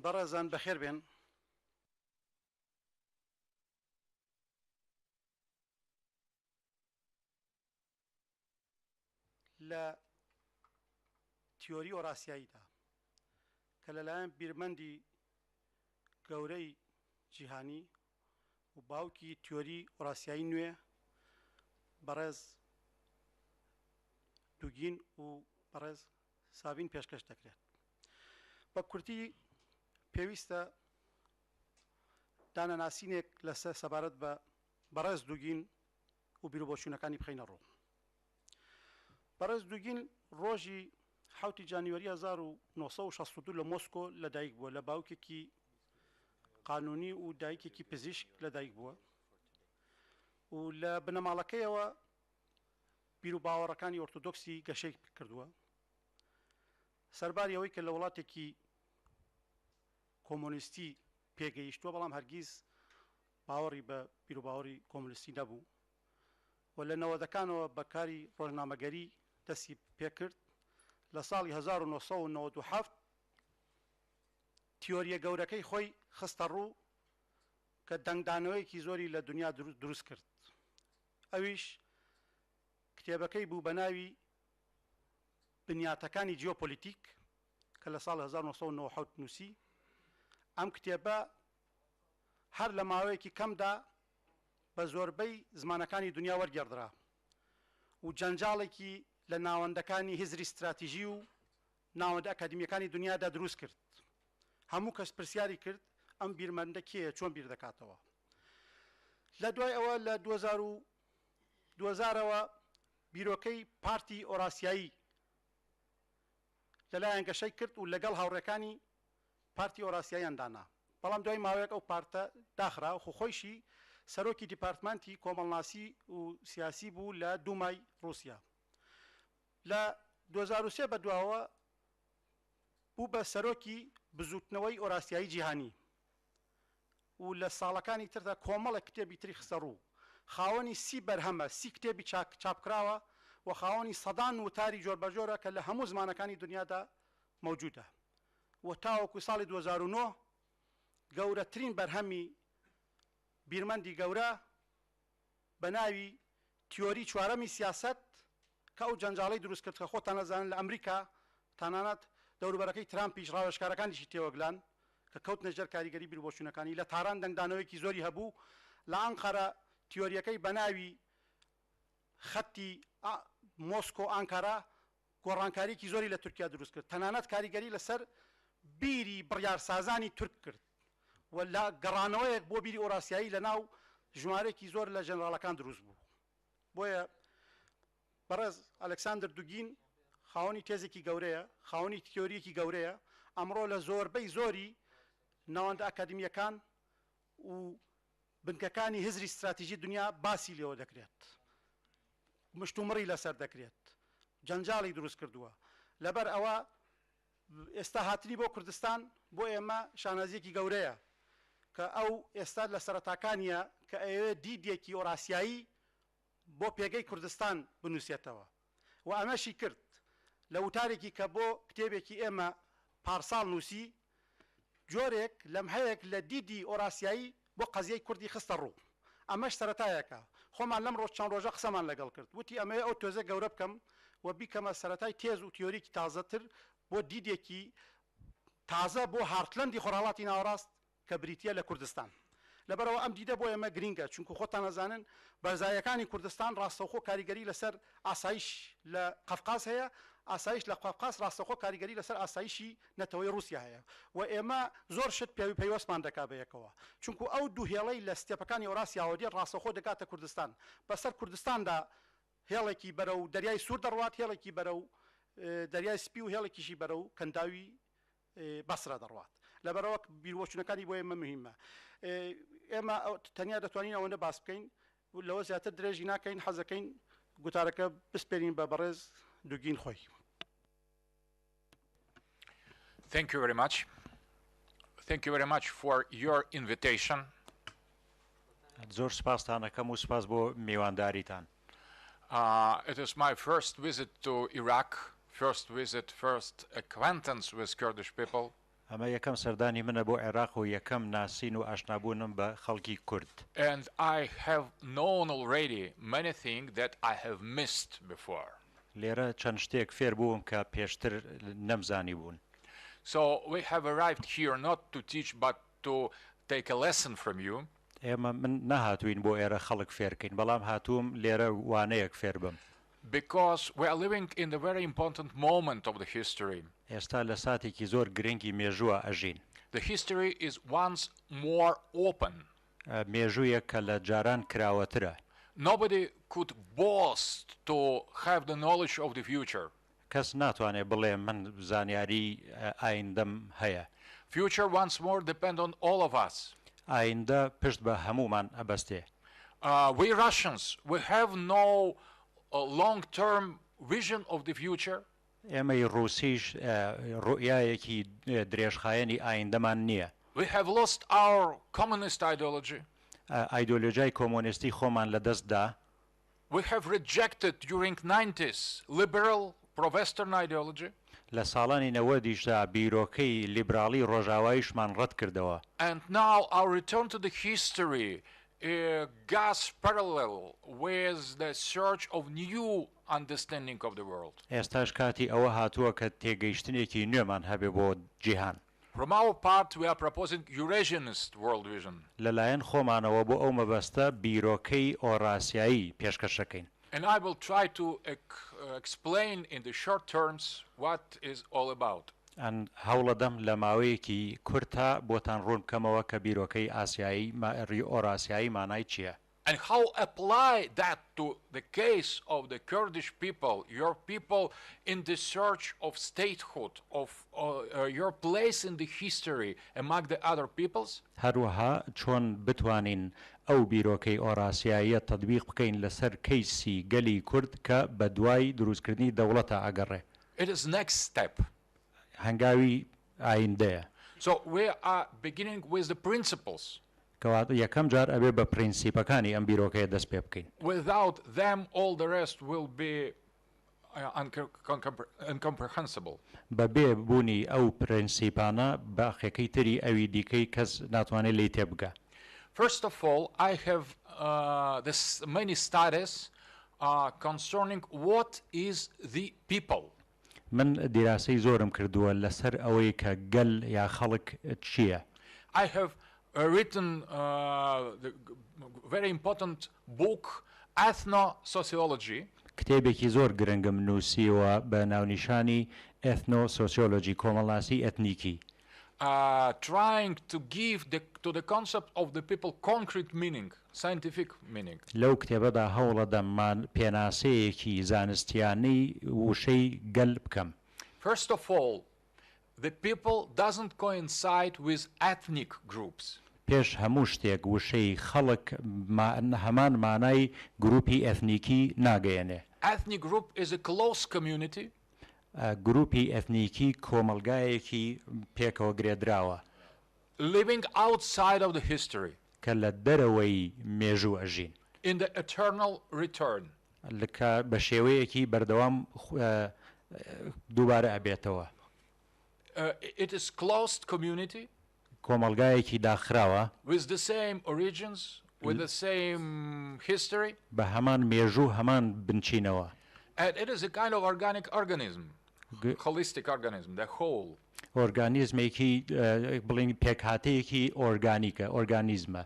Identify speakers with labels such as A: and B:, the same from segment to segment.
A: بەڕێزان بەخێر بێن. لە تیۆری ئۆراسیاییدا کە لەلایەن بیرمەندی گەورەی جیهانی و باوکی تیۆری ئۆراسیایی نوێ بەڕێز دووگین و بەڕێز سابین پێشکەش دەکرێت. بە کورتی پێویستە دانەناسینێک لەسەر سەبارەت بە بەڕێز دووگین و بیرۆبۆچوونەکانی بخەینە ڕوو. بەڕێز دووگین ڕۆژی 7 جانیوەری 1962 لە مۆسکۆ لەدایک بووە، لە باوکێکی قانونی و دایکێکی پزیشک لەدایک بووە و لە بنەماڵەکەیەوە بیر و باوەڕەکانی ئۆرتۆدۆکسی گەشەی کردووە. سەرباری ئەوەی کە لە وڵاتێکی کۆمۆنیستی پێگەیشتووە، بەڵام هەرگیز باوەڕی بە بیر و باوەڕی کۆمۆنیستی نەبوو و لە نەوەدەکانەوە بەکاری ڕۆژنامەگەری دەستی پێکرد. لە ساڵی 1997 تیۆریە گەورەکەی خۆی خستە ڕوو کە دەنگدانەوەیەکی زۆری لە دنیا دروست کرد. ئەویش کتێبەکەی بوو بە ناوی بنیاتەکانی جیۆپۆلیتیک کە لە ساڵ 1997 نووسی. ئەم کتێبە هەر لە ماوەیەکی کەمدا بە زۆربەی زمانەکانی دنیا وەرگێڕدرا و جەنجاڵێکی لە ناوەندەکانی هزری استراتیژی و ناوەندە ئەکادمیەکانی دنیادا دروست کرد. هەموو کەس پرسیاری کرد ئەم بیرمەندە کێیە، چۆن بیر دەکاتەوە. لە دوای ئەوە لە 2000ەوە بیرۆکەی پارتی ئۆراسیایی لەلایەن گەشەی کرد و لەگەڵ هاوڕێکانی پارتی ئۆراسیاییان دانا، بەڵام دوای ماوەیەک ئەو پارتە داخرا و خۆخۆیشی سەرۆکی دیپارتمانتی کۆمەڵناسی و سیاسی بوو لە دوومای رووسیا. لە 2003 بەدواوە بوو بە سەرۆکی بزوتنەوەی ئۆراسیایی جیهانی و لە ساڵەکانی تردا کۆمەڵە کتێبی تری خستە ڕوو. خاوەنی 30 بەرهەمە، 30 کتێبی چاپکراوە و خاوەنی سەدان وتاری جۆربەجۆرە کە لە هەموو زمانەکانی دنیادا مەوجودە. و تاوەکو ساڵی 2009 گەورەترین بەرهەمی بیرمەندی گەورە بە ناوی تیۆری چوارەمی سیاست کە ئەو جەنجاڵەی دروست کرد کە خۆتان نەزانن لە ئەمریکا تەنانەت دەوروبەرەکەی ترامپیش ڕاوێژکارەکانیشی تێوەگلان کە کەوتنە ژێر کاریگەری بیربۆچوونەکانی. لە تاران دەنگدانەوەیکی زۆری هەبوو. لە ئەنقەرە تیۆریەکەی بە ناوی خەتی مۆسکۆ ئانکارا گۆڕانکاریکی زۆری لە تورکیا دروست کرد. تەنانەت کاریگەری لەسەر بیری بڕیارسازانی تورک کرد و لە گەڕانەوەیەک بۆ بیری ئۆراسیایی لە ناو ژمارەیەکی زۆر لە ژەنراڵەکان دروست بوو. بۆیە بەڕێز ئەلێکساندر دووگین خاوەنی تێزێکی گەورەیە، خاوەنی تیۆریەکی گەورەیە. ئەمڕۆ لە زۆربەی زۆری ناوەندە ئەکادمیەکان و بنکەکانی هزری استراتیژی دنیا باسی لێوە دەکرێت، مشتومڕی لەسەر دەکرێت، جەنجاڵی دروست کردووە. لەبەر ئەوە ئێستا هاتنی بۆ کوردستان بۆ ئێمە شانازیەکی گەورەیە کە ئەو ئێستا لە سەرەتاکانیە کە ئەوێ دیدێکی ئۆراسیایی بۆ پێگەی کوردستان بنووسێتەوە و ئەمەشی کرد لە وتارێکی کە بۆ کتێبێکی ئێمە پارساڵ نووسی. جۆرێک لەمهەیەک لە دیدی ئۆراسیایی بۆ قەزیەی کوردی خستە ڕوو. ئەمەش سەرەتایەکە. خۆمان لەم ڕۆژ چەند ڕۆژە قسەمان لەگەڵ کرد، وتی ئەمەیە ئەو تۆزە گەورە بکەم و بیکەمە سەرەتای تێز و تیۆریکی تازەتر بۆ دیدێکی تازە بۆ هارتلەندی خۆرهەڵاتی ناوەڕاست کە بریتیە لە کوردستان. لەبەرەوە ئەم دیدە بۆ ئێمە گرینگە، چونکو خۆتان نەزانن بەرزایەکانی کوردستان ڕاستەوخۆ کاریگەری لەسەر ئاسایش لە قەفقاز هەیە، ئاسایش لە قەفقاز ڕاستەوخۆ کاریگەری لەسەر ئاسایشی نەتەوەی رووسیا هەیە و ئێمە زۆر شت پەیوەستمان دەکا بەیەکەوە، چونکو ئەو دوو هێڵەی لە ستێپەکانی ئۆراسیاوە دێت ڕاستەوخۆ دەکاتە کوردستان. بەسەر کوردستاندا هێڵێکی بەرەو دەریای سوور دەڕوات، هێڵێکی بەرەو دەریای سپی و هێڵێکیشی بەرەو کەنداوی بەسرە دەڕوات. لەبەرەوە بیربۆچوونەکانی بۆ ئێمە مهمە. ئێمە تەنیا دەتوانین ئەوەندە باس بکەین، لەوە زیاتر درێژی ناکەین. حەزەکەین گوتارەکە بسپێرین بە بەڕێز دووگین خۆی.
B: Thank you very much. Thank you very much for your invitation.
C: زۆر سپاستان دەکەم و سپاس بۆ میوانداریتان.
B: It is my first visit to Iraq, first acquaintance with Kurdish people.
C: ئەمە یەکەم سەردانی منە بۆ عێراق و یەکەم ناسین و ئاشنابوونم بە خەڵکی کورد.
B: And I have known already many things that I have missed before.
C: لێرە چەند شتێک فێر بووم کە پێشتر نەمزانی بوون.
B: So we have arrived here not to teach but to take a lesson from you.
C: ئێمە من نەهاتوین بۆ ئێرە خەڵک فێرکەین بەڵام هاتووم لێرە وانەیەک فێر بم.
B: Because we are living in a very important moment of the history.
C: ئێستا لە ساتێکی زۆر گرنگی مێژووە ئەژین.
B: The history is once more open.
C: مێژوویە کە لە جاران کراوەترە.
B: Nobody could boast to have the knowledge of the future.
C: کەس ناتوانێت بڵێ من زانیاری ئایندەم هەیە.
B: Future once more depend on all of us.
C: ئایندە پشت بە هەمومان ئەبەستێ.
B: We Russians, we have no long-term vision of the future.
C: ئێمەی ڕووسیش ڕوئیایەکی درێژخایەنی ئایندەمان نییە.
B: We have lost our communist ideology.
C: ئایدۆلۆژیای کۆمۆنیستی خۆمان لەدەستدا.
B: We have rejected during 90s liberal pro-western ideology.
C: لە ساڵانی 90دیشدا بیرۆکەی لیبرالی ڕۆژئاواییشمان ڕەت کردەوە.
B: And now our return to the history goes parallel with the search of new understanding of the world.
C: ئێستاش کاتی ئەوە هاتووە کە تێگەیشتنێکی نوێمان هەبێ بۆ جیهان.
B: From our part, we are proposing Eurasianist world vision.
C: لەلایەن خۆمانەوە بۆ ئەو مەبەستە بیرۆکەی ئۆراسیایی پێشکەشەکەین.
B: And I will try to explain in the short terms what is all about.
C: ئەن هەوڵەدەم لە ماوەیەکی کورتە بۆتان ڕوون بکەمەوە کە بیرۆکەی ئاسیایی ئۆراسیایی مانای چییە.
B: And how apply that to the case of the Kurdish people, your people in the search of statehood, of your place in the history among the other peoples?
C: هەروەها چۆن بتوانین ئەو بیرۆکەی ئۆراسیاییە تەطبیق بکەین لەسەر کەیسی گەلی کورد کە بە دوای دروستکردنی دەوڵەتە ئەگەڕێ.
B: It is next step.
C: هەنگاوی ئایندەیە.
B: So we are beginning with the principles.
C: کەواتە یەکەم جار ئەبێ بە پرینسیپەکانی ئەم بیرۆکەیە دەست پێ بکەین.
B: Without them, all the rest will be incomprehensible.
C: بەبێ بوونی ئەو پرینسیپانە باخەکەی تری ئەوی دیکەی کەس ناتوانێت لی تێبگە.
B: First of all, I have many studies concerning what is the people.
C: من دیراسەی زۆرم کردووە لەسەر ئەوەی کە گەل یا خەڵک چییە.
B: I have written the very important book, Ethno-Sociology.
C: کتێبێکی زۆر گرنگم نووسیوە بە ناونیشانی ئێتنۆ-سۆسیۆلۆجی کۆمەڵناسی ئەتنیکی.
B: Trying to give to the concept of the people concrete meaning, scientific meaning.
C: لەو کتێبەدا هەوڵەدەم پێناسەیەکی زانستیانەی وشەی گەل بکەم.
B: First of all, the people doesn't coincide with ethnic groups.
C: پێش هەموو شتێک وشەی خەڵک هەمان مانای گروپی ئەتنیکی ناگەیەنێ.
B: Ethnic group is a close community.
C: گروپی ئەتنیکی کۆمەلگایەکی پێکەوە گرێدراوە.
B: Living outside of the history.
C: کە لە دەرەوەی مێژوو ئەژین.
B: In the eternal return.
C: بە شێوەیەکی بەردەوام دووبارە ئەبێتەوە.
B: It is closed community.
C: کۆمەلگایەکی داخراوە.
B: With the same origins, with the same history.
C: بە هەمان مێژوو هەمان بنچینەوە.
B: And it is a kind of organic organism, holistic organism, the whole.
C: ئۆرگانیزمێکی بڵین پێکهاتەیەکی ئۆرگانیکە ئۆرگانیزمە.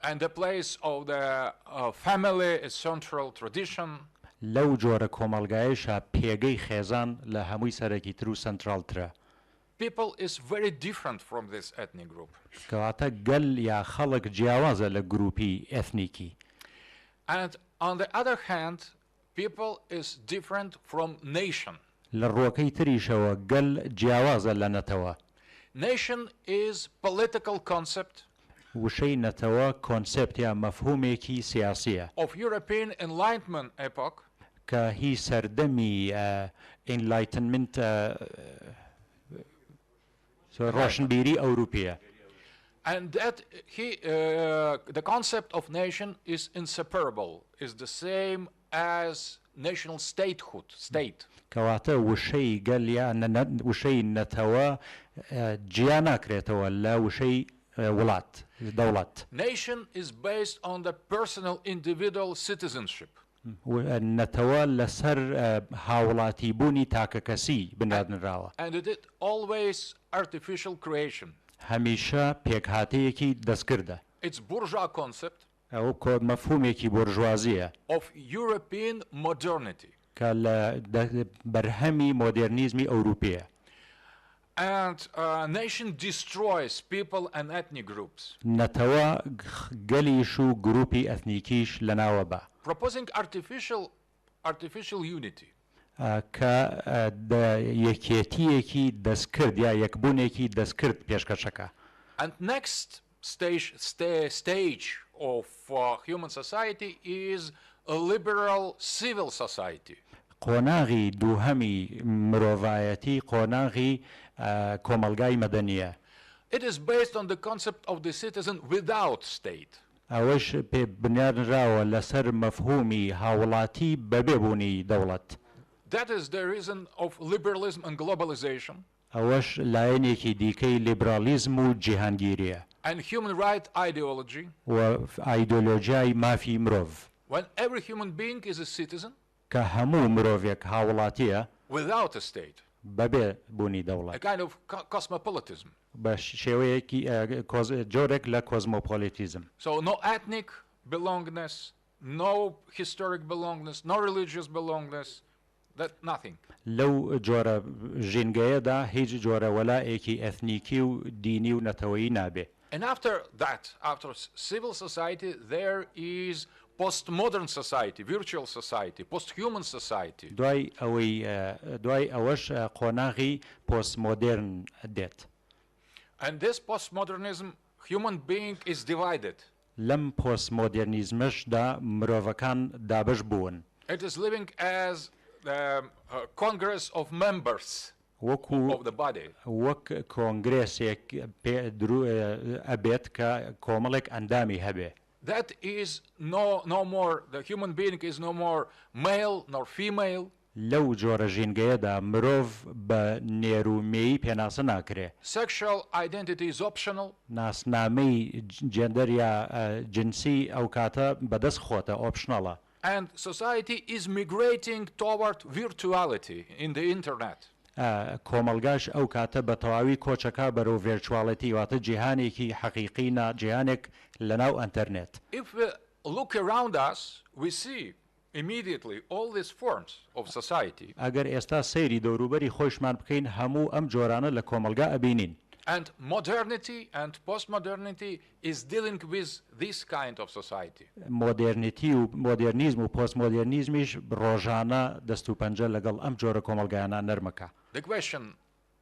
B: And the place of the family is central tradition.
C: لەو جۆرە کۆمەلگایشە پێگەی خێزان لە هەمووی سەرەکی تر و سنترالترە.
B: People is very different from this ethnic group.
C: کەواتە گەل یا خەڵک جیاوازە لە گروپی ئەتنیکی.
B: And on the other hand, people is different from nation.
C: لە ڕۆکەی تریشەوە گەل جیاوازە لە نەتەوە.
B: Nation is political concept.
C: وشەی نەتەوە کۆنسپت یا مەفهومێکی سیاسیە.
B: Of European Enlightenment epoch.
C: کە هی سەردەمی Enlightenment ڕۆشنبیری ئەوروپیە.
B: And that the concept of nation is inseparable, is the same as national statehood, state.
C: کەواتە وشەی گەل یان وشەی نەتەوە جیا ناکرێتەوە لە وشەی وڵات دەوڵەت.
B: Nation is based on the personal individual citizenship.
C: نەتەوە لەسەر هاوڵاتی بوونی تاکە کەسی بنیادنراوە.
B: And it is always artificial creation.
C: هەمیشە پێکهاتەیەکی دەستکردە.
B: It's bourgeois concept
C: ئەو مەفهومێکی بورژوازیە
B: of European modernity.
C: کە لە بەرهەمی مۆدرنیزمی ئەوروپیە.
B: And nation destroys people and ethnic groups.
C: نەتەوە گەلیش و گروپی ئەثنیکیش لەناوە بە.
B: Proposing artificial unity.
C: کە یەکێتیەکی دەستکرد یا یەکبوونێکی دەستکرد پێشکەشەکە.
B: And next stage of human society is a liberal civil society.
C: قۆناغی دووهەمی مرۆڤایەتی قۆناغی کۆمەلگای مەدەنیە.
B: It is based on the concept of the citizen without state.
C: ئەوەش پێ بنیادنراوە لەسەر مەفهومی هاوڵاتی بەبێبوونی دەوڵەت.
B: That is the reason of liberalism and globalization.
C: ئەوەش لایەنێکی دیکەی لیبرالیزم و جیهانگیریە.
B: And human right ideology.
C: و ئایدۆلۆژیای مافی مرۆڤ.
B: When every human being is a citizen.
C: کە هەموو مرۆڤێک هاوڵاتیە.
B: Without a state.
C: بەبێ بوونی دەوڵەت.
B: A kind of cosmopolitanism.
C: بە شێوەیەکی جۆرێک لە کۆزمۆپۆلیتیزم.
B: So no ethnic belongingness, no historic belongingness, no religious belongingness, that nothing.
C: لەو جۆرە ژینگەیەدا هیچ جۆرە وەلایەکی ئەثنیکی و دینی و نەتەوەیی نابێ.
B: And after that, after civil society, there is postmodern society, virtual society, posthuman society.
C: دوای ئەوەش قۆناغی پۆستمۆدرن دێت.
B: And this postmodernism, human being is divided.
C: لەم پۆستمۆدرنیزمشدا مرۆڤەکان دابش بوون.
B: It is living as the congress of members of the body.
C: وەک کۆنگرێسێک ئەبێت کە کۆمەڵێک ئەندامی هەبێ.
B: That is no more, the human being is no more male nor female.
C: لەو جۆرە ژینگەیەدا مرۆڤ بە نێرومێیی پێناسە ناکرێ.
B: Sexual identity is optional.
C: ناسنامەی جێندەر یا جنسی ئەو کاتە بەدەست خۆتە ئۆپشنەڵە.
B: And society is migrating toward virtuality in the internet.
C: کۆمەلگاش ئەو کاتە بە تەواوی کۆچەکە بەرەو ڤێرچواڵەتی واتە جیهانێکی حەقیقی جیهانێک لەناو ئەنتەرنێت.
B: If we look around us, we see immediately all these forms of society.
C: ئەگەر ئێستا سەیری دەوروبەری خۆشمان بکەین هەموو ئەم جۆرانە لە کۆمەلگا ئەبینین.
B: And modernity and postmodernity is dealing with this kind of society.
C: مۆدرنیتی و مۆدرنیزم و پۆستمۆدرنیزمیش ڕۆژانە دەست و پەنجە لەگەڵ ئەم جۆرە کۆمەلگایانە نەرمەکە.
B: The question,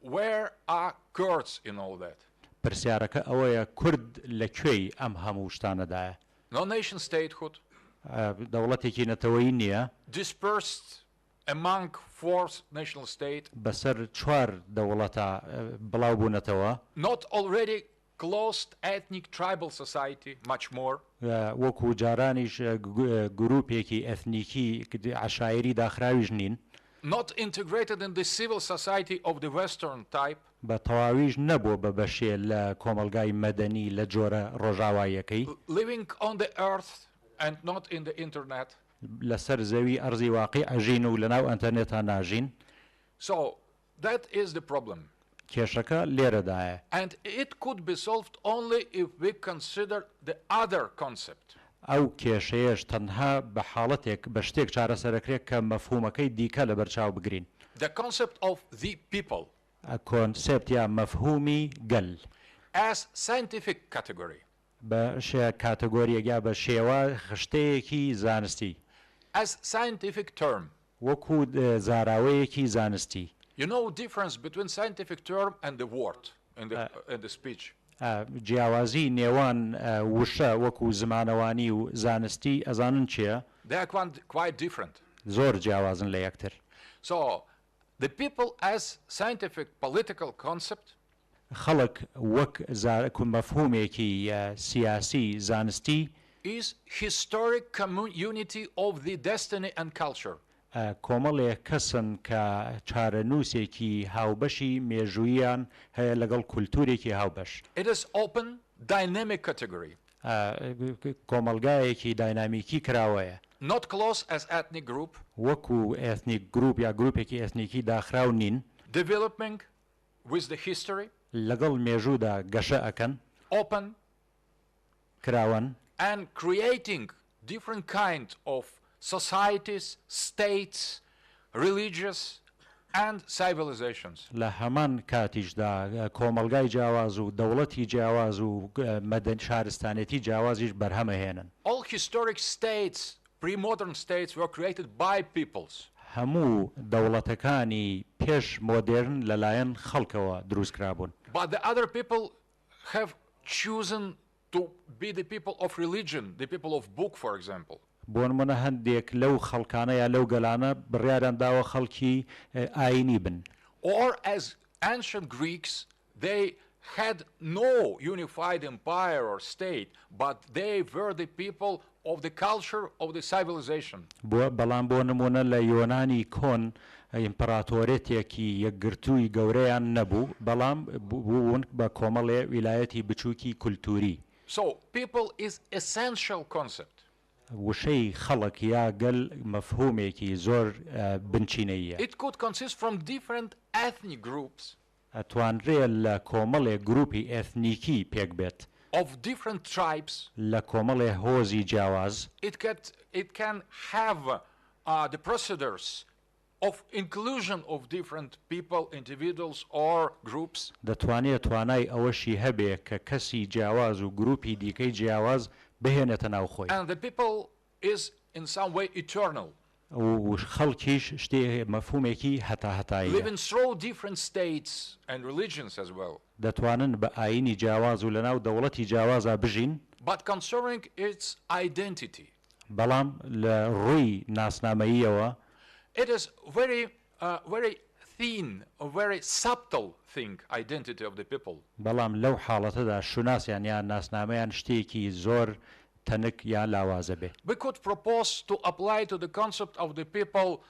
B: where are Kurds in all that?
C: پرسیارەکە ئەوەیە کورد لەکوێی ئەم هەموو شتانەدایە.
B: No nation statehood.
C: دەوڵەتێکی نەتەوەیی نییە.
B: Dispersed among four national state.
C: بەسەر چوار دەوڵەتە بڵاو بوونەتەوە.
B: Not already closed ethnic tribal society much more.
C: وەکو جارانیش گروپێکی ئەثنیکی عشایری داخراویش نین.
B: Not integrated in the civil society of the Western type.
C: بە تەواویش نەبوو بە بەشێ لە کۆمەلگای مەدەنی لە جۆرە ڕۆژاواییەکەی.
B: Living on the earth and not in the internet.
C: لەسەر زەوی ئەرزی واقعی ئەژین و لەناو ئەنتەرنێتان ناژین.
B: So that is the problem.
C: کێشەکە لێرەدایە.
B: And it could be solved only if we consider the other concept.
C: ئەو کێشەیەش تەنها بە حاڵەتێک بە شتێک چارەسەرەکرێت کە مەفهومەکەی دیکە لە بەرچاو بگرین.
B: The concept of the people.
C: کۆنسێپت یا مەفهومی گەل.
B: As scientific category.
C: بە کاتەگۆریەک یا بە شێوە خشتەیەکی زانستی.
B: As scientific term.
C: وەکو زاراوەیەکی زانستی.
B: You know difference between scientific term and the word in the speech.
C: جیاوازی نێوان وشە وەکو زمانەوانی و زانستی ئەزانن چییە؟
B: They are quite different.
C: زۆر جیاوازن لە یەکتر.
B: So the people as scientific political concept.
C: خەڵک وەک مەفهومێکی سیاسی زانستی.
B: Is historic community of the destiny and culture.
C: کۆمەڵێک کەسن کە چارەنووسێکی هاوبەشی مێژوویان هەیە لەگەڵ کولتورێکی هاوبەش.
B: It is open dynamic category.
C: کۆمەلگایەکی داینامیکی کراوەیە.
B: Not close as ethnic group.
C: وەکو ئێثنیک گروپ یا گروپێکی ئێثنیکی داخراو نین.
B: Developing with the history.
C: لەگەڵ مێژوودا گەشە ئەکەن.
B: Open.
C: کراون.
B: And creating different kind of societies, states, religious and civilizations.
C: لە هەمان کاتیشدا کۆمەلگای جیاواز و دەوڵەتی جیاواز و مەدەن شارستانێتی جیاوازیش بەرهەمەهێنن.
B: All historic states, pre-modern states were created by peoples.
C: هەموو دەوڵەتەکانی پێش مۆدرن لەلایەن خەڵکەوە دروستکرابوون.
B: But the other people have chosen to be the people of religion, the people of book, for example.
C: بۆ نمونە هەندێک لەو خەڵکانە یا لەو گەلانە بڕیاریان داوە خەڵکی ئاینی بن.
B: Or as ancient Greeks, they had no unified empire or state, but they were the people of the culture of the civilization.
C: بەڵام بۆ نمونە لە یۆنانی کۆن ئیمپراتۆرێتێکی یەکگرتووی گەورەیان نەبوو، بەڵام بوون بە کۆمەڵێ ویلایەتی بچووکی کولتوری.
B: So people is essential concept.
C: وشەی خەڵک یا گەل مەفهومێکی زۆر بنچینەیە.
B: It could consist from different ethnic groups.
C: ئەتوانرێ لە کۆمەڵێ گروپی ئێثنیکی پێک بێت.
B: Of different tribes.
C: لە کۆمەڵێ هۆزی جیاواز.
B: It can have the procedures of inclusion of different people, individuals or groups.
C: دەتوانێت توانای ئەوەشی هەبێ کە کەسی جیاواز و گروپی دیکەی جیاواز بهێنێتە ناو خۆی.
B: And the people is in some way eternal.
C: و خەڵکیش شتێ مەفهومێکی هەتایە.
B: Living through different states and religions as well.
C: دەتوانن بە ئاینی جیاواز و لەناو دەوڵەتی جیاوازە بژین.
B: But concerning its identity.
C: بەڵام لە ڕووی ناسنامەییەوە
B: It is very thin, a very subtle thing, identity of the people.
C: بەڵام لەو حاڵەتەدا شوناسیان یان ناسنامەیان شتێکی زۆر تەنک یان لاوازە بێ.
B: We could propose to apply to the concept of the people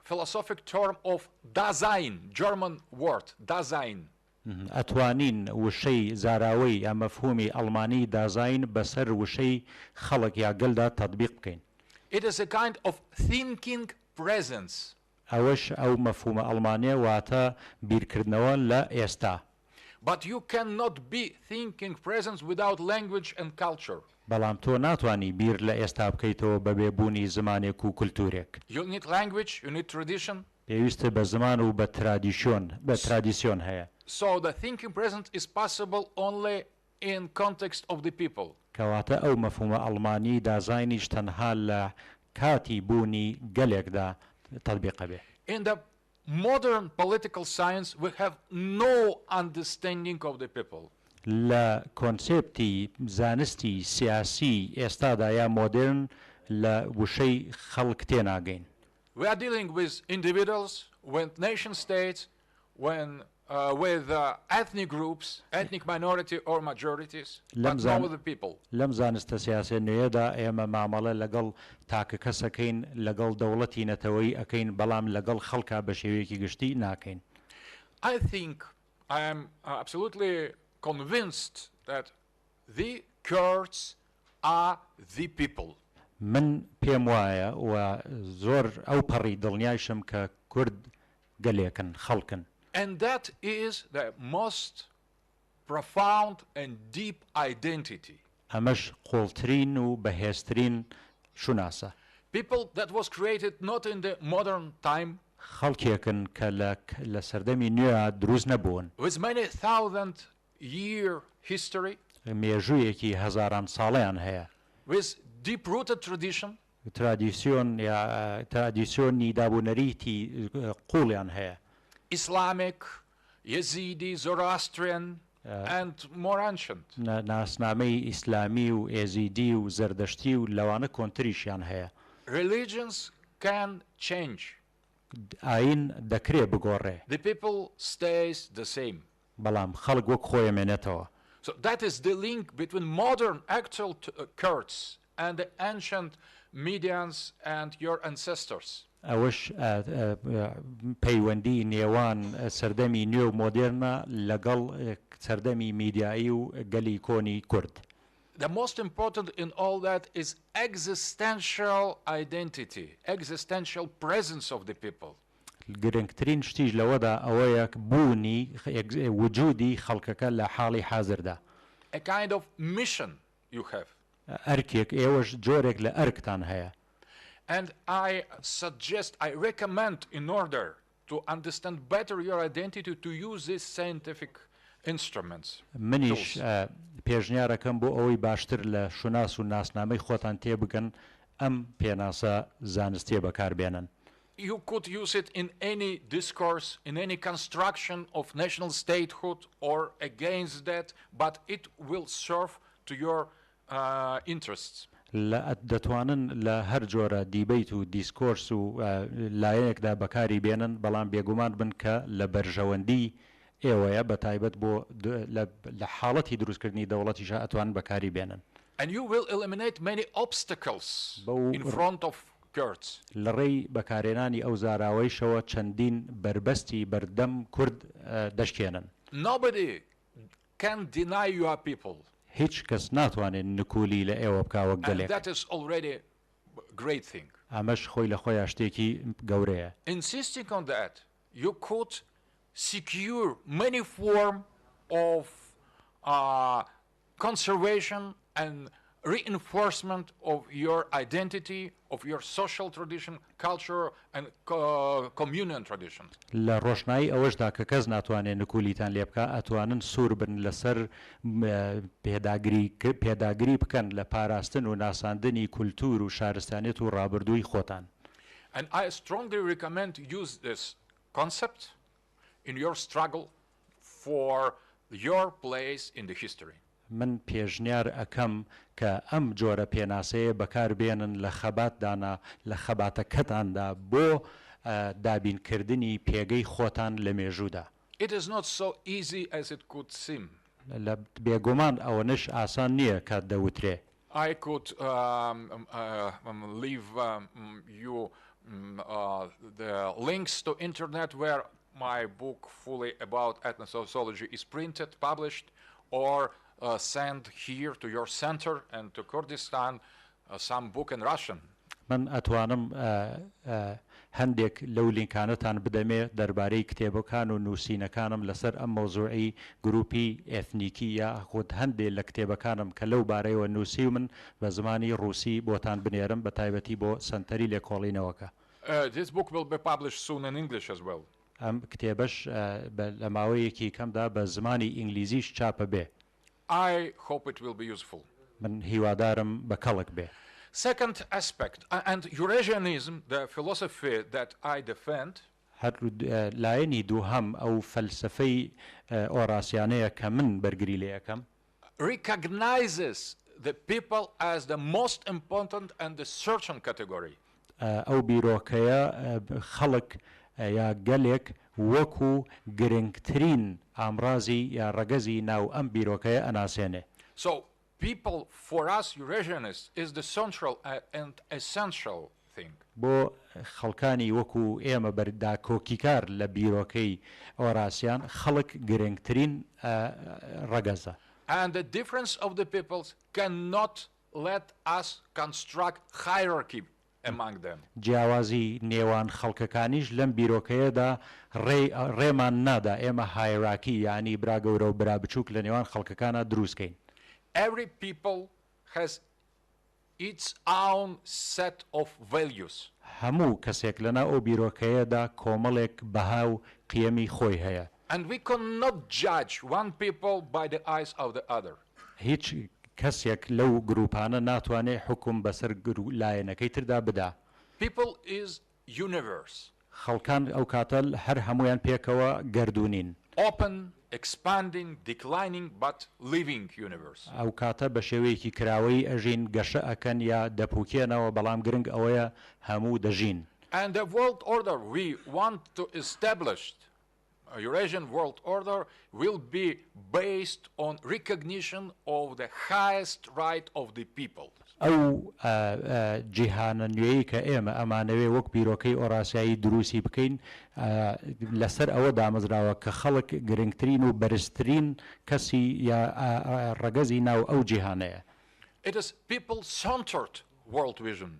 B: philosophic term of Dasein, German word, Dasein.
C: ئەتوانین وشەی زاراوەی یا مەفهومی ئەڵمانی دازاین بەسەر وشەی خەڵک یا گەلدا تەطبیق بکەین.
B: It is a kind of thinking presence.
C: ئەوەش ئەو مەفهومە ئەڵمانیە واتە بیرکردنەوە لە ئێستا.
B: But you cannot be thinking presence without language and culture.
C: بەڵام تۆ ناتوانی بیر لە ئێستا بکەیتەوە بە بێبوونی زمانێک و کولتورێک.
B: You need language, you need tradition.
C: پێویستە بە زمان و بە ترادیسیۆن هەیە.
B: So the thinking present is possible only in context of the people.
C: کەواتە ئەو مەفهومە ئەڵمانی دازاینیش تەنها لە کاتی بوونی گەلێکدا تطبیق بێ.
B: In the modern political science we have no understanding of the people.
C: لە کۆنسێپتی زانستی سیاسی ئێستادا یا مۆدرن لە وشەی خەڵک تێناگەین.
B: We are dealing with individuals, with nation states, with ethnic groups, ethnic minority or majorities, but not with the people.
C: لەم زانستە سیاسە نوێدا ئێمە مامەڵە لەگەڵ تاکە کەسەکەین لەگەڵ دەوڵەتی نەتەوەی ئەکەین بەڵام لەگەڵ خەڵکا بە شێوەیەکی گشتی ناکەین.
B: I think I am absolutely convinced that the Kurds are the people.
C: من پێم وایە و زۆر ئەو پەڕی دڵنیایشم کە کورد گەلێکن خەڵکن.
B: And that is the most profound and deep identity.
C: ئەمەش قوڵترین و بەهێزترین شوناسە.
B: People that was created not in the modern time.
C: خەڵکێکن کە لە سەردەمی نوێ دروست نەبوون.
B: With many thousand year history.
C: مێژوویەکی هەزاران ساڵەیان هەیە.
B: With deep rooted tradition.
C: ترادیسیۆنی دابوونەریتی قوڵیان هەیە.
B: Islamic, Yazidi, Zoroastrian, and more ancient.
C: ناسنامەی ئیسلامی و ئێزیدی و زەردەشتی و لەوانە کۆنتریشیان هەیە.
B: Religions can change.
C: ئاین دەکرێ بگۆڕێ.
B: The people stays the same.
C: بەڵام خەڵک وەک خۆی مێنێتەوە.
B: So that is the link between modern actual Kurds and the ancient Medians and your ancestors.
C: ئەوەش پەیوەندی نێوان سەردەمی نوێ و مۆدێرنە لەگەڵ سەردەمی میدیایی و گەلی کۆنی کورد.
B: The most important in all that is existential identity, existential presence of the people.
C: گرنگترین شتیش لەوەدا ئەوەیە بوونی وجودی خەڵکەکە لە حاڵی حازردا.
B: A kind of mission you have.
C: ئەرکێک ئێوەش جۆرێک لە ئەرکتان هەیە.
B: And I suggest, I recommend, in order to understand better your identity, to use these scientific instruments.
C: منیش پێشنیارەکەم بۆ ئەوەی باشتر لە شوناس و ناسنامەی خۆتان تێبگەن ئەم پێناسە زانستیە بەکاربێنن.
B: You could use it in any discourse, in any construction of national statehood or against that, but it will serve to your interests.
C: دەتوانن لە هەر جۆرە دیبیت و دیسکۆرس و لایەنێکدا بەکاری بێنن بەڵام بێگومان بن کە لە بەرژەوەندی ئێوەیە بە تایبەت بۆ لە حاڵەتی دروستکردنی دەوڵەتیش ئەتوانن بەکاری بێنن.
B: And you will eliminate many obstacles in front of Kurds.
C: لە ڕێی بەکارێنانی ئەو زاراوەیشەوە چەندین بربەستی بەردەم کورد دەشکێنن.
B: Nobody can deny your people.
C: هیچ کەس ناتوانێت نکولی لە ئێوە بکاوە گەلێک.
B: That is already a great thing.
C: ئەمەش خۆی لە خۆی شتێکی گەورەیە.
B: Insisting on that, you could secure many forms of conservation and reinforcement of your identity, of your social tradition, culture and communion tradition.
C: لە ڕۆشنایی ئەوەشدا کە کەس ناتوانێت نکولیتان لێ بکە ئەتوانن سوور بن لەسەر پێداگری بکەن لە پاراستن و ناساندنی کولتور و شارستانیت و ڕابردووی خۆتان.
B: And I strongly recommend use this concept in your struggle for your place in the history.
C: من پێشنیار ئەەکەم کە ئەم جۆرە پێناسەیە بەکاربێنن لە خەباتدانا لە خەباتەکەتاندا بۆ دابینکردنی پێگەی خۆتان لە مێژوودا.
B: It is not so easy as it could seem.
C: لە بێگومان ئەوەنش ئاسان نییە کە دەوترێ.
B: I could leave you the links to internet where my book fully about ethnosociology is printed, published, or send here to your center and to Kurdistan some book in Russian.
C: من ئەتوانم هەندێک لەو لینکانەتان بدەمێ دەربارەی کتێبەکان و نووسینەکانم لەسەر ئەم مۆزوعی گروپی ئێثنیکی یا خۆت هەندێک لە کتێبەکانم کە لەو بارەیەوە نووسی و من بە زمانی ڕووسی بۆتان بنێرم بە تایبەتی بۆ سەنتەری لێکۆڵینەوەکە.
B: This book will be published soon in English as well.
C: ئەم کتێبەش لە ماوەیەکی کەمدا بە زمانی ئینگلیزیش چاپە بێ.
B: I hope it will be useful.
C: من هیوادارم بە کەڵک بێ.
B: Second aspect, and Eurasianism, the philosophy that I defend,
C: لایەنی دووهەم ئەو فەلسفەی ئۆراسیانەیە کە من بەرگری لێ یەکەم
B: recognizes the people as the most important and the certain category.
C: ئەو بیرۆکەیە خەڵک یا گەلێک وەکو گرنگترین ئامرازی یا ڕەگەزی ناو ئەم بیرۆکەیە ئەناسێنێ.
B: So people for us Eurasianists is the central and essential thing.
C: بۆ خەڵکانی وەکو ئێمە بەردا کۆکیکار لە بیرۆکەی ئۆراسیان خەڵک گرنگترین ڕەگەزە.
B: And the difference of the peoples cannot let us construct hierarchy among them.
C: جیاوازی نێوان خەڵکەکانیش لەم بیرۆکەیەدا ڕێمان نادا ئێمە هایراکی یعنی برا گەورە و برا بچووک لە نێوان خەڵکەکانە دروستکەین.
B: Every people has its own set of values.
C: هەموو کەسێک لەنا ئەو بیرۆکەیەدا کۆمەڵێک بەها و قیەمی خۆی هەیە.
B: And we cannot judge one people by the eyes of the other.
C: هیچ کەسێک لەو گروپانە ناتوانێت حکم بەسەر لایەنەکەی تردا بدا.
B: People is universe.
C: خەڵکان ئەو کاتە هەر هەمویان پێکەوە گەردوونین.
B: Open, expanding, declining, but living universe.
C: ئەو کاتە بە شێوەیەکی کراوەی ئەژین گەشە ئەکەن یا دەپوکێنەوە بەڵام گرنگ ئەوەیە هەموو دەژین.
B: And the world order we want to establish Eurasian world order will be based on recognition of the highest right of the people.
C: ئەو جیهانە نوێی کە ئێمە ئەمانەوێ وەک بیرۆکەی ئۆراسیایی دروستی بکەین لەسەر ئەوە دامەزراوە کە خەڵک گرنگترین و بەرزترین کەسی یا ڕەگەزی ناو ئەو جیهانەیە.
B: It is people-centered world vision.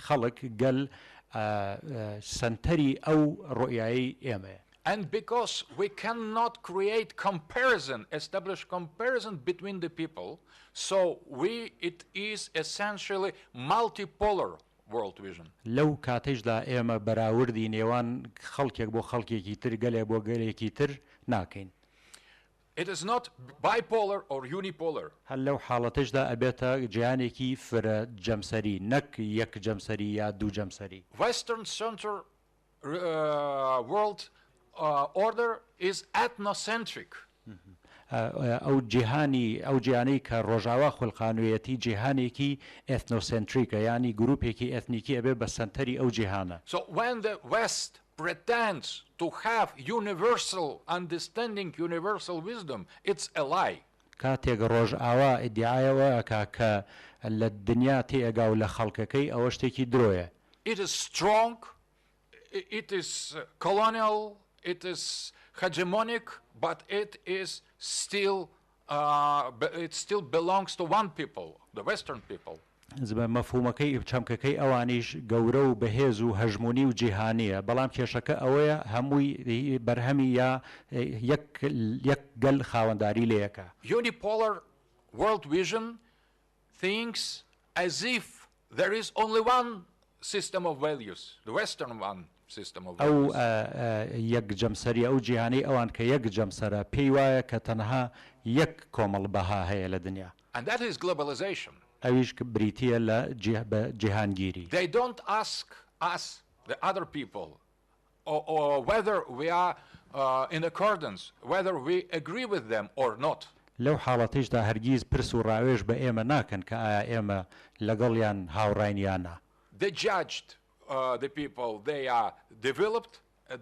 C: خەڵک گەل سنتەری ئەو ڕۆیایی ئێمەیە.
B: And because we cannot create comparison, establish comparison between the people, so it is essentially multipolar world vision.
C: لەو کاتێشدا ئێمە بەراوردی نێوان خەڵکێک بۆ خەڵکێکی تر گەلێک بۆ گەلێکی تر ناکەین.
B: It is not bipolar or unipolar.
C: هەر لەو حاڵەتشدا ئەبێتە جیهانێکی فرە جەمسەری نەک یەک جەمسەری یا دوو جەمسەری.
B: Western center world order is ethnocentric.
C: ئەو جیهانەی کە ڕۆژاوا خولقانوویەتی جیهانێکی ئێثنۆسنتریکە یعنی گروپێکی ئێثنیکی ئەبێ بە سنتەری ئەو جیهانە.
B: So when the West pretends to have universal understanding, universal wisdom, it's a lie.
C: کاتێک ڕۆژئاوا ئیدعایەوە کە لە دنیا تێگا و لە خەڵکەکەی ئەوە شتێکی درۆیە.
B: It is strong, it is colonial, it is hegemonic, but it still belongs to one people, the Western people.
C: مەفهومەکەی چەمکەکەی ئەوانیش گەورە و بەهێز و هەژمونی و جیهانیە بەڵام کێشەکە ئەوەیە هەمووی بەرهەمی یا یەک گەل خاوەنداری لەیەکە.
B: Unipolar world vision thinks as if there is only one system of values, the Western one system of values.
C: ئەو یەک جەمسەری ئەو جیهانەی ئەوان کە یەک جەمسەرە پێی وایە کە تەنها یەک کۆمەڵ بەها هەیە لە دنیا.
B: And that is globalization.
C: ئەویش بریتیە لە جیهانگیری.
B: They don't ask us, the other people, or whether we are in accordance, whether we agree with them or not.
C: لەو حاڵەتیشدا هەرگیز پرس و ڕاوێژ بە ئێمە ناکەن کە ئایا ئێمە لەگەڵیان هاوڕاینیانە.
B: They judged the people they are developed,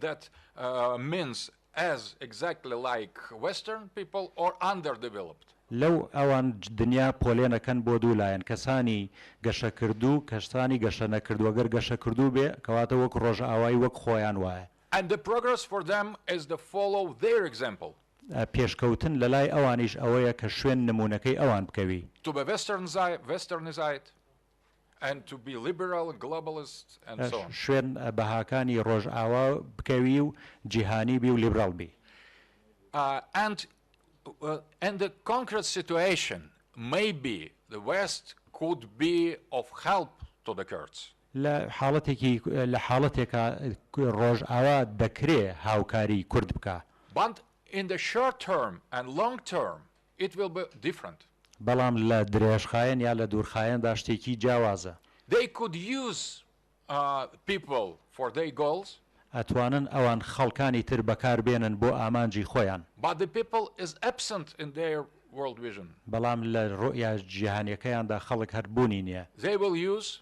B: that means as exactly like Western people or underdeveloped.
C: لەو ئەوان دنیا پۆلێنەکەن بۆ دوولایەن کەسانی گەشەکردوو کەسانی گەشە نەکردووە گەر گەشەکردوو بێ کەواتە وەک ڕۆژئاوایی وەک خۆیان وایە.
B: And the progress for them is to follow their example.
C: پێشکەوتن لە لای ئەوانیش ئەوەیە کە شوێن نمونونەکەی ئەوان بکەوی.
B: To be westernized and to be liberal, globalist and so on.
C: شوێن بەهاکانی ڕۆژئاوا بکەوی و جیهانی بی و لیبرال بی.
B: And the concrete situation, maybe the West could be of help to the Kurds.
C: لە حاڵەتێکە ڕۆژئاوا دەکرێ هاوکاری کورد بکە.
B: But in the short term and long term, it will be different.
C: بەڵام لە درێژخایەن یا لە دوورخایەندا شتێکی جیاوازە.
B: They could use people for their goals.
C: ئەتوانن ئەوان خەڵکانی تر بەکاربێنن بۆ ئامانجی خۆیان.
B: But the people is absent in their world vision.
C: بەڵام لە ڕۆیا جیهانیەکەیاندا خەڵک هەربوونی نییە.
B: They will use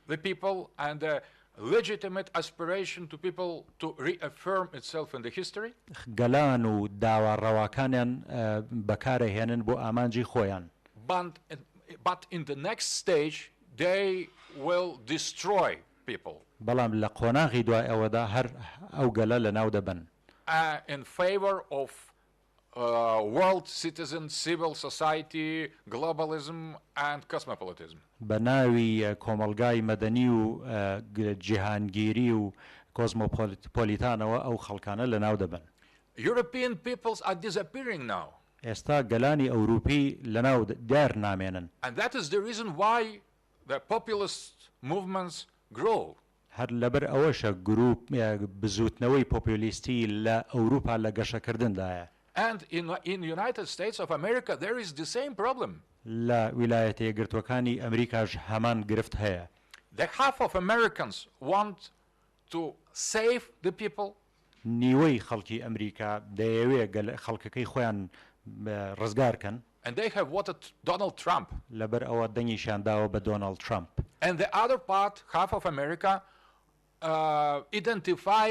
B: the people and the legitimate aspiration to people to reaffirm itself in the history.
C: گەلان و داواڕەواکانیان بەکارەهێنن بۆ ئامانجی خۆیان.
B: But in the next stage they will destroy people.
C: بەڵام لە قۆناغی دوای ئەوەدا هەر ئەو گەلە لە ناو دەبن.
B: In favor of world citizen, civil society, globalism and cosmopolitanism.
C: بە ناوی کۆمەلگای مەدەنی و جیهانگیری و کۆسمۆپۆلیتانەوە ئەو خەڵکانە لە ناو دەبن.
B: European peoples are disappearing now.
C: ئێستا گەلانی ئەوروپی لە ناو دیار نامێنن.
B: And that is the reason why the populist movements grow.
C: هەر لەبەر ئەوەشە گروپ بزوتنەوەی پۆپولیستی لە ئەوروپا لە گەشەکردندایە.
B: And in United States of America there is the same problem.
C: لە ویلایەتە یەکگرتوەکانی ئەمریکاش هەمان گرفت هەیە.
B: The half of Americans want to save the people.
C: نیوەی خەڵکی ئەمریکا دەیەوێت خەڵکەکەی خۆیان ڕزگارکەن.
B: And they have voted Donald Trump.
C: لەبەر ئەوە دەنگیشیان داوە بە دۆناڵد ترامپ.
B: And the other part, half of America, identify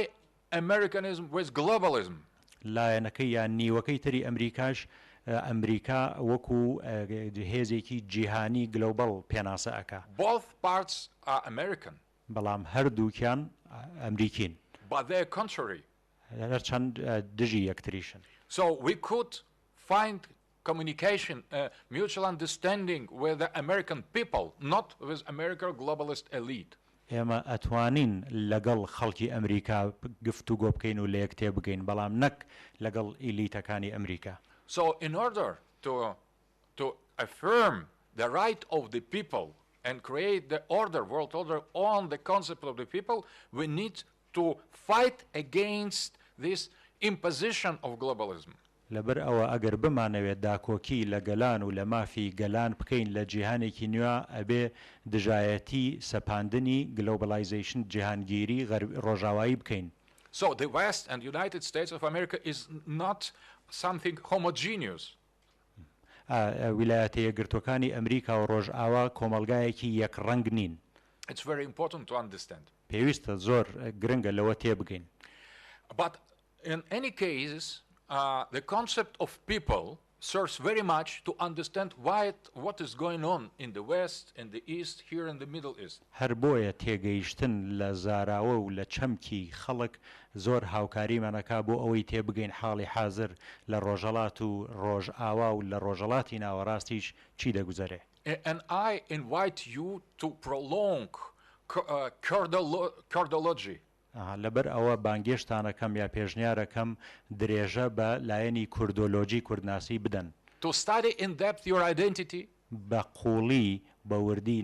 B: Americanism with globalism.
C: لایەنەکەی یان نیوەکەی تری ئەمریکاش ئەمریکا وەکو هێزێکی جیهانی گلۆبەڵ پێناسە ئەکا.
B: Both parts are American.
C: بەڵام هەردووکیان ئەمریکین.
B: But they're contrary.
C: هەرچەند دژی یەکتریشن.
B: So we could find communication, mutual understanding with the American people, not with American globalist elite.
C: ئێمە ئەتوانین لەگەڵ خەڵکی ئەمریکا گفتوگۆ بکەین و لە یەکتێ بگەین بەڵام نەک لەگەڵ ئیلیتەکانی ئەمریکا.
B: So in order to affirm the right of the people and create the world order on the concept of the people, we need to fight against this imposition of globalism.
C: لەبەر ئەوە ئەگەر بمانەوێت داکۆکی لە گەلان و لە مافی گەلان بکەین لە جیهانێکی نوێ ئەبێ دژایەتی سەپاندنی گلۆبەلایزیشن جیهانگیری ڕۆژئاوایی بکەین.
B: So the West and United States of America is not something homogeneous.
C: ویلایەتە یەکگرتوەکانی ئەمریکا و ڕۆژئاوا کۆمەلگایەکی یەک ڕەنگ نین.
B: It's very important to understand.
C: پێویستە زۆر گرنگە لەوە تێبگەین.
B: But in any case, the concept of people serves very much to understand what is going on in the West, in the East, here in the Middle East.
C: هەر بۆیە تێگەیشتن لە زاراوە و لە چەمکی خەڵک زۆر هاوکاریمانەکا بۆ ئەوەی تێبگەین حاڵی حازر لە ڕۆژهەڵات و ڕۆژئاوا و لە ڕۆژهەڵاتی ناوەڕاستیش چی دەگوزارێ.
B: And I invite you to prolong cardology.
C: لەبەر ئەوە بانگێشتانەکەم یا پێشنیارەکەم درێژە بە لایەنی کوردۆلۆجی کوردناسی بدەن.
B: To study in depth your identity.
C: بە قوڵی بە وردی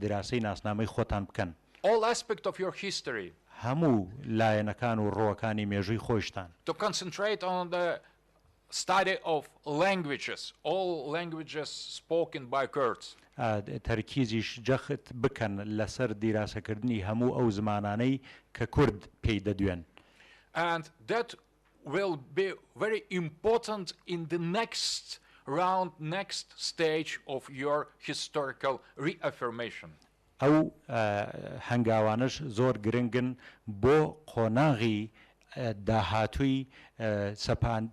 C: دراسی ناسنامەی خۆتان بکەن.
B: All aspects of your history.
C: هەموو لایەنەکان و ڕۆکانی مێژووی خۆشتان.
B: To concentrate on the study of languages, all languages spoken by Kurds.
C: تەرکیزیش جەخت بکەن لەسەر دیراسەکردنی هەموو ئەو زمانانەی کە کورد پێی دەدوێن.
B: And that will be very important in the next stage of your historical reaffirmation.
C: ئەو هەنگاوانش زۆر گرنگن بۆ قۆناغی داهاتووی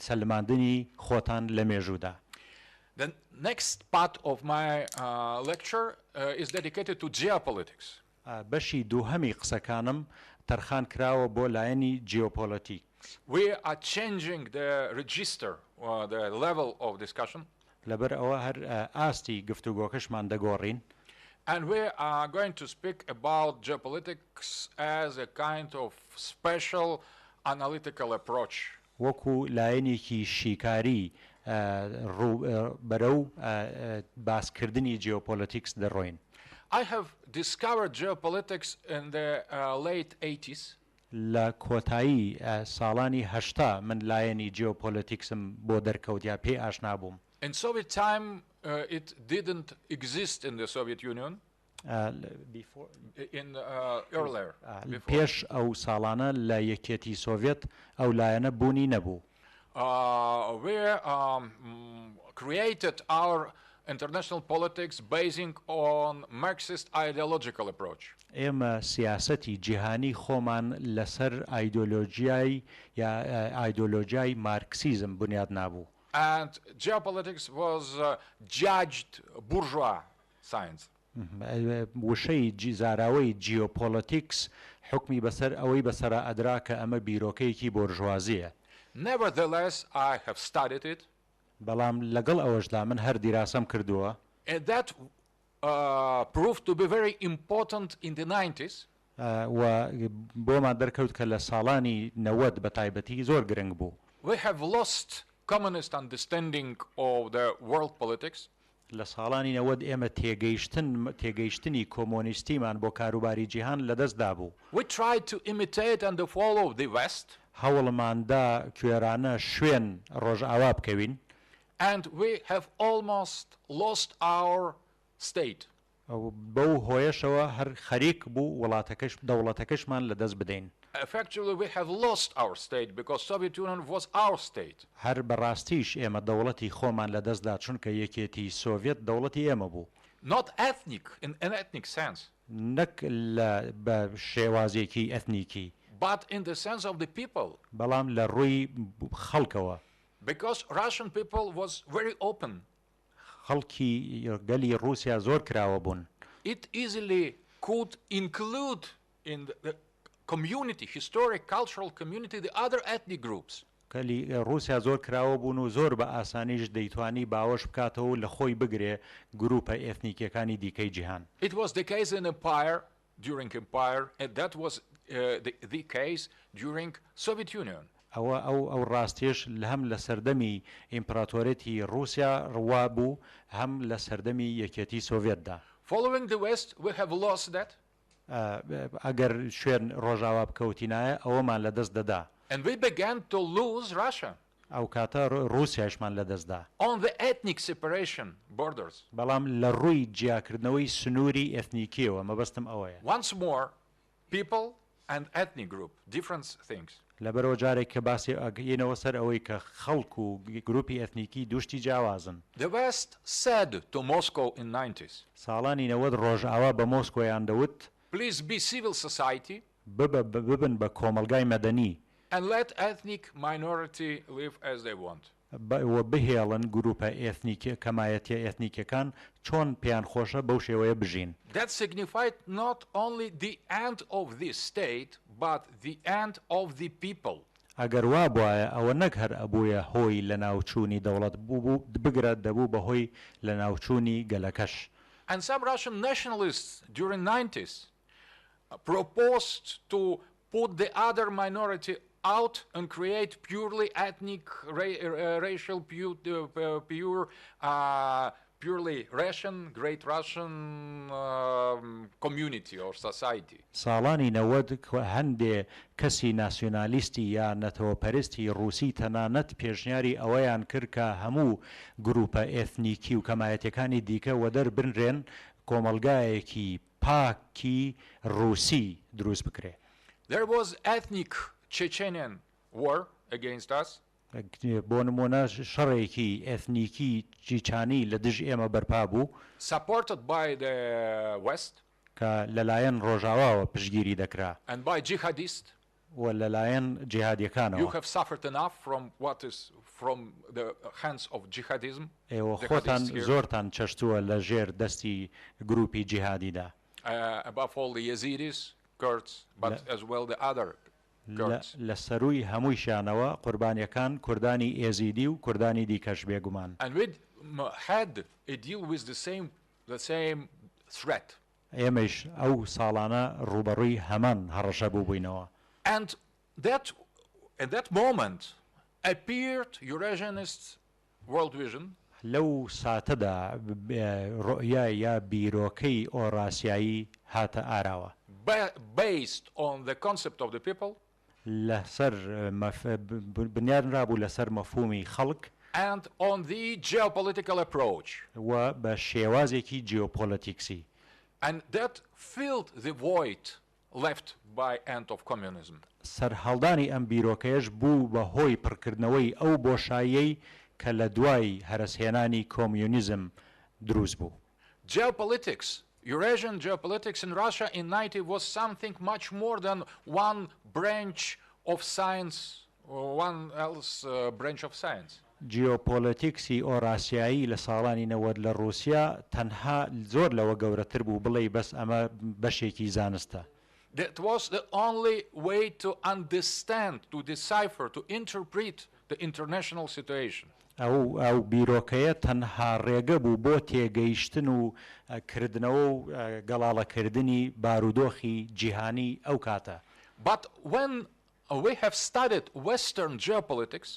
C: سەلماندنی خۆتان لە مێژوودا.
B: The next part of my lecture is dedicated to geopolitics.
C: بەشی دووهەمی قسەکانم تەرخان کراوە بۆ لایەنی جیۆپۆلیتیک.
B: We are changing the register, the level of discussion.
C: لەبەر ئەوە هەر ئاستی گفتوگۆکەشمان دەگۆڕین.
B: And we are going to speak about geopolitics as a kind of special analytical approach.
C: وەکو لایەنێکی شیکاری بەرەو باسکردنی جیۆپۆلیتیکس دەڕۆین.
B: I have discovered geopolitics in the late 80s.
C: لە کۆتایی ساڵانی هەشتا من لایەنی جیۆپۆلیتیکسم بۆ دەرکەوت یا پێی ئاشنا بووم.
B: In Soviet time, it didn't exist in the Soviet Union. Earlier.
C: پێش ئەو ساڵانە لە یەکێتی سۆڤێت ئەو لایەنە بوونی نەبوو.
B: We created our international politics basing on Marxist ideological approach.
C: ئێمە سیاسەتی جیهانی خۆمان لەسەر ئایدۆلۆژیای یا ئایدۆلۆژیای مارکسیزم بنیاد نابوو.
B: And geopolitics was judged bourgeois science.
C: وشەی زاراوەی جیۆپۆلیتیکس حکمی بەسەر ئەوەی بەسەرا ئەدرا کە ئەمە بیرۆکەیەکی بۆرژوازیە.
B: Nevertheless, I have studied it.
C: بەڵام لەگەڵ ئەوەشدا من هەر دیراسەم کردووە.
B: And that proved to be very important in the 90s.
C: و بۆمان دەرکەوت کە لە ساڵانی 90 بە تایبەتی زۆر گرنگ بوو.
B: We have lost communist understanding of the world politics.
C: لە ساڵانی 90 ئێمە تێگەیشتنی کۆمۆنیستیمان بۆ کاروباری جیهان لەدەستدا بوو.
B: We tried to imitate and to follow the West.
C: هەوڵماندا کوێرانە شوێن ڕۆژئاوا بکەوین.
B: And we have almost lost our state.
C: بەو هۆیشەوە هەر خەریک بوو دەوڵەتەکەشمان لەدەست بدەین.
B: Effectively, we have lost our state because Soviet Union was our state.
C: هەر بەڕاستیش ئێمە دەوڵەتی خۆمان لەدەستدا چونکە یەکێتی سۆڤێت دەوڵەتی ئێمە بوو.
B: Not ethnic in an ethnic sense.
C: نەک بە شێوازێکی ئەتنیکی.
B: but in the sense of the people.
C: بەڵام لە ڕووی خەڵکەوە
B: Because Russian people was very open.
C: خەڵکی گەلی رووسیا زۆر کراوە بوون.
B: It easily could include in the community, historic, cultural community, the other ethnic groups.
C: کەلی رووسیا زۆر کراوە بوون و زۆر بە ئاسانیش دەیتوانی باوەش بکاتەوە لە خۆی بگرێ گروپە ئێتنیکیەکانی دیکەی جیهان.
B: It was the case in empire, during empire, and that was the case during Soviet Union.
C: ئەو ڕاستیش هەم لە سەردەمی ئیمپراتۆرێتی رووسیا ڕوا بوو هەم لە سەردەمی یەکێتی سۆڤێتدا.
B: Following the West, we have lost that.
C: ئەگەر شوێن ڕۆژاوا بکەوتینایە ئەوەمان لە دەست دەدا.
B: And we began to lose Russia.
C: ئەو کاتە رووسیاشمان لە دەستدا.
B: On the ethnic separation borders.
C: بەڵام لە ڕووی جیاکردنەوەی سنووری ئێتنیکیەوە مەبەستم ئەوەیە.
B: Once more, people and ethnic group, different things.
C: لەبەرەوە جارێک کە باسی ئەگەینەوە سەر ئەوەی کە خەڵک و گروپی ئەتنیکی دوشتی جیاوازن.
B: The West said to Moscow in 90s.
C: ساڵانی 90 ڕۆژئاوا بە مۆسکۆیان دەوت
B: Please be civil society.
C: ببن بە کۆمەلگای مەدەنی.
B: And let ethnic minority live as they want.
C: و بهێڵن گروپە ئێتنیکە کەمایەتیە ئێتنیکەکان چۆن پێیان خۆشە بەو شێوەیە بژین.
B: That signified not only the end of this state, but the end of the people.
C: ئەگەر وا بواە ئەوە نەک هەر ئەبووە هۆی لە ناوچوونی دەوڵەت بوو بگرە دەبوو بەهۆی لە ناوچوونی گەلەکەش.
B: And some Russian nationalists during 90s proposed to put the other minority out and create purely ethnic, racial, purely Russian, Great Russian community or society.
C: ساڵانی 90 هەندێ کەسی ناسیۆنالیستی یا نەتەوەپەرستی رووسی تەنانەت پێشنیاری ئەوەیان کرد کە هەموو گروپە ئێتنیکی و کەمایەتەکانی دیکە وەدەر بنرێن کۆمەلگایەکی پاکی رووسی دروست بکرێ.
B: There was ethnic Chechenian war against us.
C: بۆ نمونە شەڕێکی ئێتنیکی چیچانی لە دژ ئێمە بەرپا بوو.
B: Supported by the West.
C: کە لەلایەن ڕۆژاواوە پشتگیری دەکرا.
B: And by jihadists.
C: و لەلایەن جیهادیەکانەوە.
B: You have suffered enough from what is from the hands of jihadism.
C: ئێوە خۆتان زۆرتان چەشتووە لە ژێر دەستی گروپی جیهادیدا.
B: Above all the Yazidis, Kurds, but as well the other Kurds.
C: لە سەرووی هەموویشانەوە قوربانیەکان کوردانی ئێزیدی و کوردانی دیکەش بێگومان.
B: And we had a deal with the same threat.
C: ئێمەش ئەو ساڵانە ڕوبەڕووی هەمان هەڕەشە بوو بووینەوە.
B: And that at that moment appeared Eurasianist world vision.
C: لەو ساتەدا ڕۆیای یا بیرۆکەی ئۆراسیایی هاتە ئاراوە.
B: Based on the concept of the people.
C: لەسەر بنیادنرا بوو لەسەر مەفهومی خەڵک.
B: And on the geopolitical approach.
C: و بە شێوازێکی جیۆپۆلیتیکسی.
B: And that filled the void left by end of communism.
C: سەرهەڵدانی ئەم بیرۆکەیەش بوو بە هۆی پڕکردنەوەی ئەو بۆشاییەی کە لە دوای هەرسهێنانی کۆمیونیزم دروست بوو.
B: Geopolitics, Eurasian geopolitics in Russia in 90 was something much more than one branch of science or one else branch of science.
C: جیۆپۆلیتیکسی ئۆراسیایی لە ساڵانی 90 لە رووسیا تەنها زۆر لەوە گەورەتر بوو بڵێ بەس ئەمە بەشێکی زانستە.
B: That was the only way to understand, to decipher, to interpret the international situation.
C: ئەو بیرۆکەیە تەنها ڕێگە بوو بۆ تێگەیشتن و کردنەوە و گەڵاڵەکردنی بارودۆخی جیهانی ئەو کاتە.
B: But when we have studied Western geopolitics,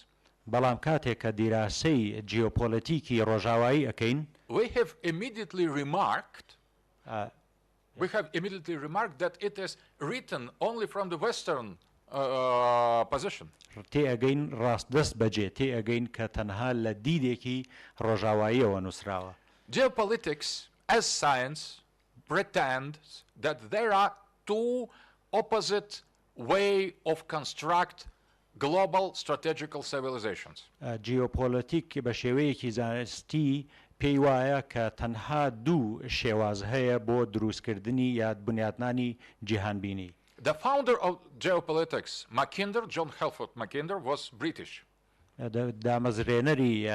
C: بەڵام کاتێک کە دیراسەی جیۆپۆلیتیکی ڕۆژاوایی ئەکەین،
B: we have immediately remarked that it is written only from the Western position.
C: تێئەگەین ڕاستدەست بەجێ تێئەگەین کە تەنها لە دیدێکی ڕۆژاواییەوە نووسراوە.
B: Geopolitics as science pretends that there are two opposite way of construct global strategical civilizations.
C: جیۆپۆلیتیک بە شێوەیەکی زانستی پێی وایە کە تەنها دوو شێواز هەیە بۆ دروستکردنی یا بنیادنانی جیهانبینی.
B: The founder of geopolitics, Mackinder, John Halford Mackinder, was British.
C: دامەزرێنەری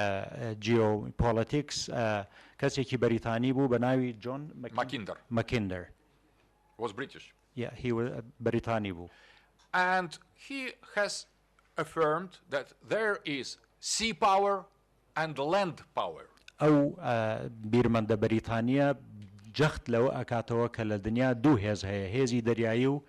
C: جیۆپۆلیتیکس کەسێکی بەریتانی بوو بە ناوی جۆن مەکیندەر.
B: Was British.
C: Yeah, he was بەریتانی بوو.
B: And he has affirmed that there is sea power and land power.
C: ئەو بیرمەندە بەریتانیا جەخت لەوە ئەکاتەوە کە لە دنیا دوو هێز هەیە، هێزی دەریایی و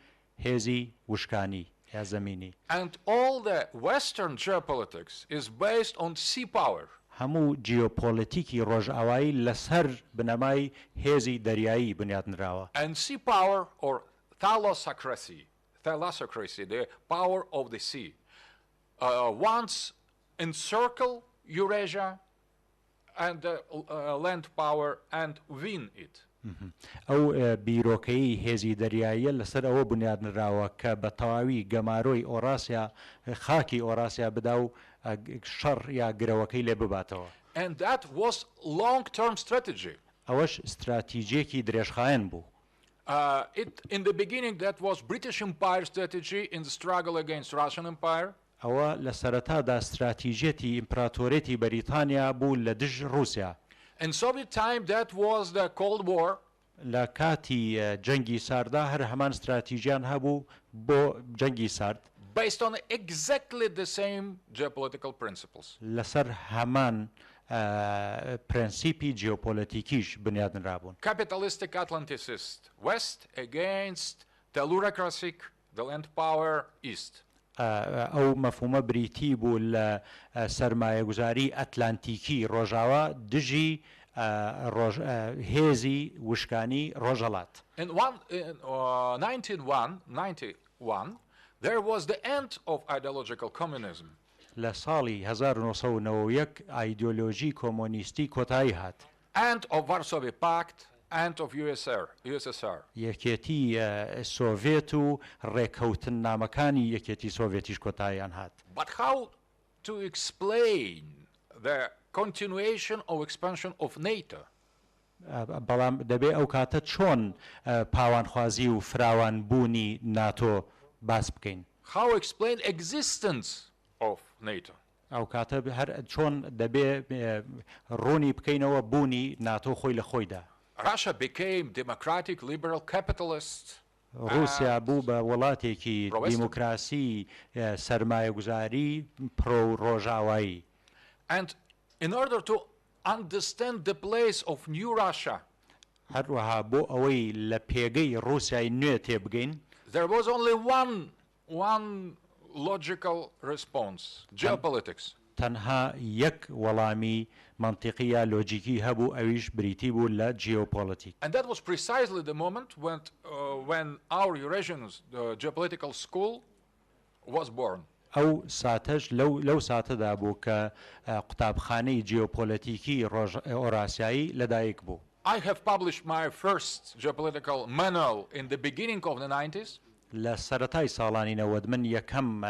C: هێزی وشکانی یا زەمینی.
B: And all the Western geopolitics is based on sea power.
C: هەموو جیۆپۆلیتیکی ڕۆژئاوایی لەسەر بنەمای هێزی دەریایی بنیادنراوە.
B: And sea power or thalassocracy, the power of the sea, once encircle Eurasia and land power and win it.
C: ئەو بیرۆکەی هێزی دەریاییە لەسەر ئەوە بنیادنراوە کە بە تەواوی گەمارۆی ئۆراسیا خاکی ئۆراسیا بدا و شەڕ یا گرەوەکەی لێ بباتەوە.
B: And that was long-term strategy.
C: ئەوەش استراتیجیەکی درێژخایەن بوو.
B: In the beginning that was British Empire strategy in the struggle against Russian Empire.
C: ئەوە لە سەرەتادا استراتیجێتی ئیمپراتۆرێتی بەریتانیا بوو لە دژ رووسیا.
B: In Soviet time that was the Cold War.
C: لە کاتی جەنگی ساردا هەر هەمان استراتیژیان هەبوو بۆ جەنگی سارد.
B: Based on exactly the same geopolitical principles.
C: لەسەر هەمان پرەنسیپی جیۆپۆلیتیکیش بنیادنرابوون.
B: Capitalistic Atlanticist West against tellurocratic the land power East.
C: ئەو مەفهومە بریتی بوو لە سەرمایەگوزاری ئەتلانتیکی ڕۆژاوا دژی هێزی وشکانی رۆژهەڵات.
B: In 1991 there was the end of ideological communism.
C: لە ساڵی 1991 ئایدۆلۆژی کۆمۆنیستی کۆتایی هات.
B: End of Warsaw Pact, end of USSR.
C: یەکێتی سۆڤێت و ڕێکەوتن نامەکانی یەکێتی سۆڤێتیش کۆتاییان هات.
B: But how to explain the continuation of expansion of NATO?
C: بەڵام دەبێ ئەو کاتە چۆن پاوانخوازی و فراوانبوونی ناتۆ باس بکەین.
B: How explain existence of NATO?
C: ئەو کاتە هەر چۆن دەبێ ڕوونی بکەینەوە بوونی ناتۆ خۆی لە خۆیدا.
B: Russia became democratic liberal capitalist.
C: رووسیا بوو بە وڵاتێکی دیموکراسی سەرمایەگوزاری پرۆ ڕۆژئاوایی.
B: And in order to understand the place of new Russia,
C: هەروەها بۆ ئەوەی لە پێگەی ڕووسیای نوێ تێبگەین،
B: there was only one logical response: geopolitics.
C: تەنها یەک وەڵامی منطقیە لۆجیکی هەبوو، ئەویش بریتی بوو لە جیۆپۆلیتیک.
B: And that was precisely the moment when our Eurasian geopolitical school was born.
C: ئەو ساتەش لەو ساتەدا بوو کە قوتابخانەی جیۆپۆلیتیکی ئۆراسیایی لەدایک بوو.
B: I have published my first geopolitical manual in the beginning of the 90s.
C: لە سەرەتای ساڵانی نەوەد من یەکەم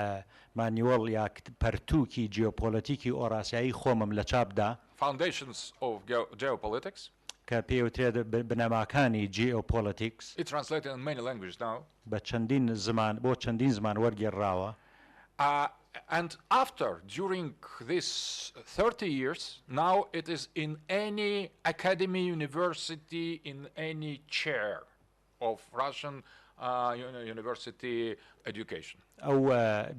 C: مانیوەڵ یا پەرتووکی جیۆپۆلیتیکی ئۆراسیایی خۆمم لە چاپدا.
B: Foundations of geopolitics.
C: کە پێوترێت بنەماکانی جیۆپۆلیتیکس.
B: It's translated in many languages now.
C: بە چەندین زمان بۆ چەندین زمان وەرگێڕاوە.
B: And during these 30 years, now it is in any academy, university, in any chair of Russian university education.
C: ئەو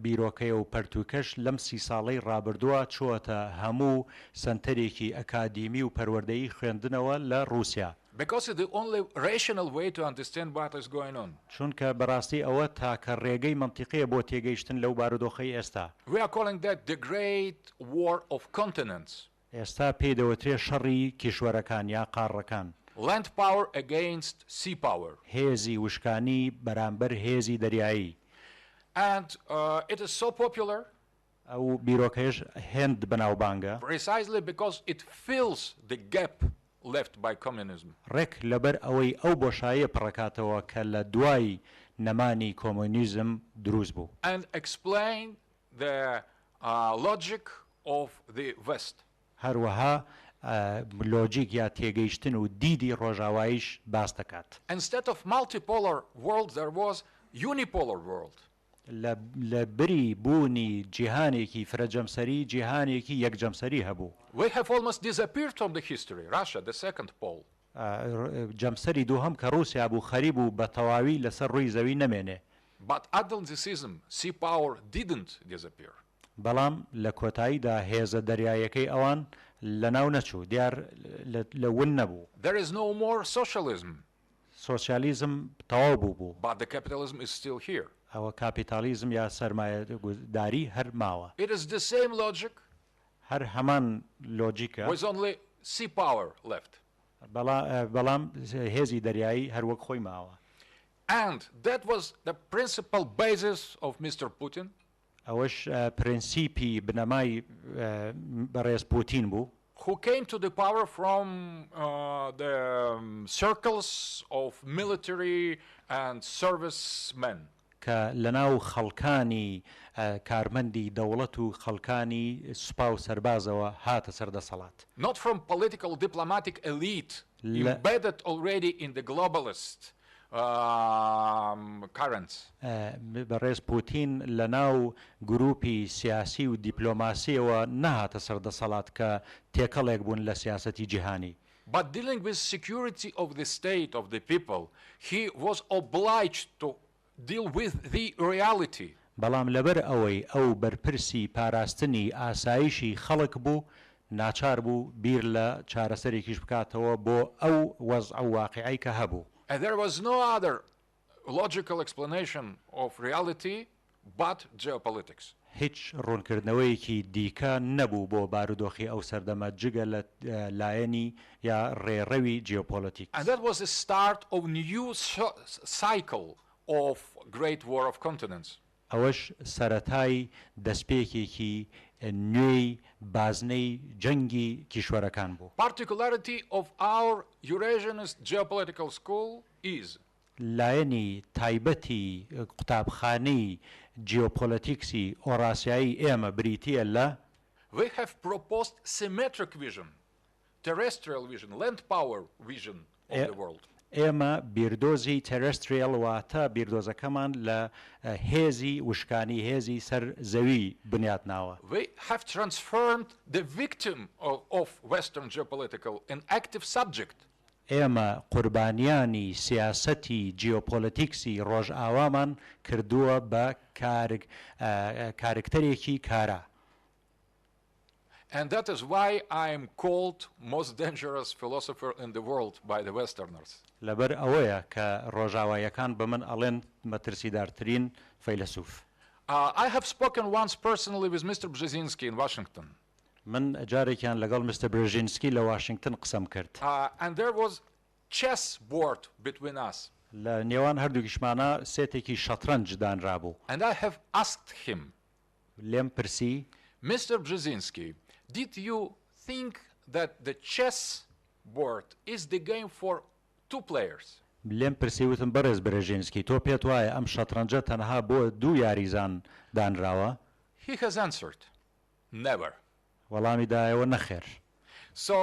C: بیرۆکەیە و پەرتووکەش لەم 30 ساڵەی ڕابردووە چۆتە هەموو سنتەرێکی ئەکادیمی و پەروەردەیی خوێندنەوە لە رووسیا.
B: Because it's the only rational way to understand what is going on.
C: چونکە بەڕاستی ئەوە تاکە ڕێگەی منطقیە بۆ تێگەیشتن لەو بارودۆخەی ئێستا.
B: We are calling that the Great War of Continents.
C: ئێستا پێی دەوترێ شەڕی کیشوەرەکان یا قاڕەکان.
B: Land power against sea power.
C: هێزی وشکانی بەرامبەر هێزی دەریایی.
B: And it is so popular.
C: ئەو بیرۆکەیەش هێند بەناوبانگە.
B: Precisely because it fills the gap left by communism.
C: ڕێک لەبەر ئەوەی ئەو بۆشایە پڕکاتەوە کە لە دوای نەمانی کۆمۆنیزم دروست بوو.
B: And explain the logic of the West.
C: هەروەها لۆجیک یا تێگەیشتن و دیدی ڕۆژئاواییش باس دەکات.
B: Instead of multipolar world there was unipolar world.
C: لە بری بوونی جیهانێکی فرەجەمسەری جیهانێکی یەک جەمسەری هەبوو.
B: We have almost disappeared from the history. Russia, the second pole.
C: جەمسەری دووهەم کە ڕووسیا بوو خەریب و بە تەواوی لەسەر ڕووی زەوی نەمێنێ.
B: But Atlanticism, sea power, didn't disappear.
C: بەڵام لە کۆتاییدا هێزە دەریایەکەی ئەوان لەناو نەچوو دیار لە ون نەبوو.
B: There is no more socialism.
C: سۆسیالیزم تەواو بوو.
B: But the capitalism is still here.
C: ئەوە کاپیتالیزم یا سەرمایەداری هەر ماوە.
B: It is the same logic.
C: هەر هەمان لۆجیکە.
B: With only sea power left.
C: بەڵام هێزی دەریایی هەر وەک خۆی ماوە.
B: And that was the principal basis of Mr. Putin.
C: ئەوەش پرینسیپی بنەمای بەڕێز پوتین بوو.
B: Who came to the power from the circles of military and servicemen.
C: کە لەناو خەڵکانی کارمەندی دەوڵەت و خەڵکانی سوپا و سەربازەوە هاتە سەردەسەڵات.
B: Not from political diplomatic elite embedded already in the globalist currents.
C: بەڕێز پوتین لەناو گروپی سیاسی و دیپلۆماسیەوە نەهاتە سەردەسەڵات کە تێکەڵێک بوون لە سیاسەتی جیهانی.
B: But dealing with security of the state, of the people, he was obliged to deal with the reality.
C: بەڵام لەبەر ئەوەی ئەو بەرپرسی پاراستنی ئاسایشی خەڵک بوو ناچار بوو بیر لە چارەسەرێکیش بکاتەوە بۆ ئەو وەزع واقعی کە هەبوو.
B: And there was no other logical explanation of reality but geopolitics.
C: هیچ ڕوونکردنەوەیەکی دیکە نەبوو بۆ بارودۆخی ئەو سەردەمە جگە لە لایەنی یا ڕێڕەوی جیۆپۆلیتیک.
B: And that was the start of new cycle of Great War of Continents.
C: ئەوەش سەرەتای دەستپێکێکی نوێی بازنەی جەنگی کیشوەرەکان بوو.
B: Particularity of our Eurasianist geopolitical school is
C: لایەنی تایبەتی قوتابخانەی جیۆپۆلیتیکسی ئۆراسیایی ئێمە بریتیە لە
B: we have proposed symmetric vision, terrestrial vision, land power vision of the world.
C: ئێمە بیردۆزی تەرەستریەڵ واتە بیردۆزەکەمان لە هێزی وشکانی هێزی سەر زەوی بنیاتناوە.
B: We have transformed the victim of Western geopolitical an active subject.
C: ئێمە قوربانیانی سیاسەتی جیۆپۆلیتیکسی ڕۆژئاوامان کردووە بە کارکتەرێکی کارا.
B: And that is why I am called most dangerous philosopher in the world by the Westerners.
C: لەبەر ئەوەیە کە ڕۆژئاواییەکان بە من ئەڵێن مەترسیدارترین فەیلسوف.
B: I have spoken once personally with Mr. Brzezinski in Washington.
C: من جارێکیان لەگەڵ مستر برژینسکی لە واشنگتن قسەم کرد.
B: And there was chess board between us.
C: لە نێوان هەردووکیشمانە سێتێکی شەترەنج دانرابوو.
B: And I have asked him,
C: لێم پرسی
B: Mr. Brzezinski, did you think that the chess board is the game for two players?
C: لێم پرسی وتم بەڕێز برژینسکی تۆ پێت وایە ئەم شەترەنجە تەنها بۆ دوو یاریزان دانراوە؟
B: He has answered, never.
C: وەڵامی دایەوە نەخێر.
B: So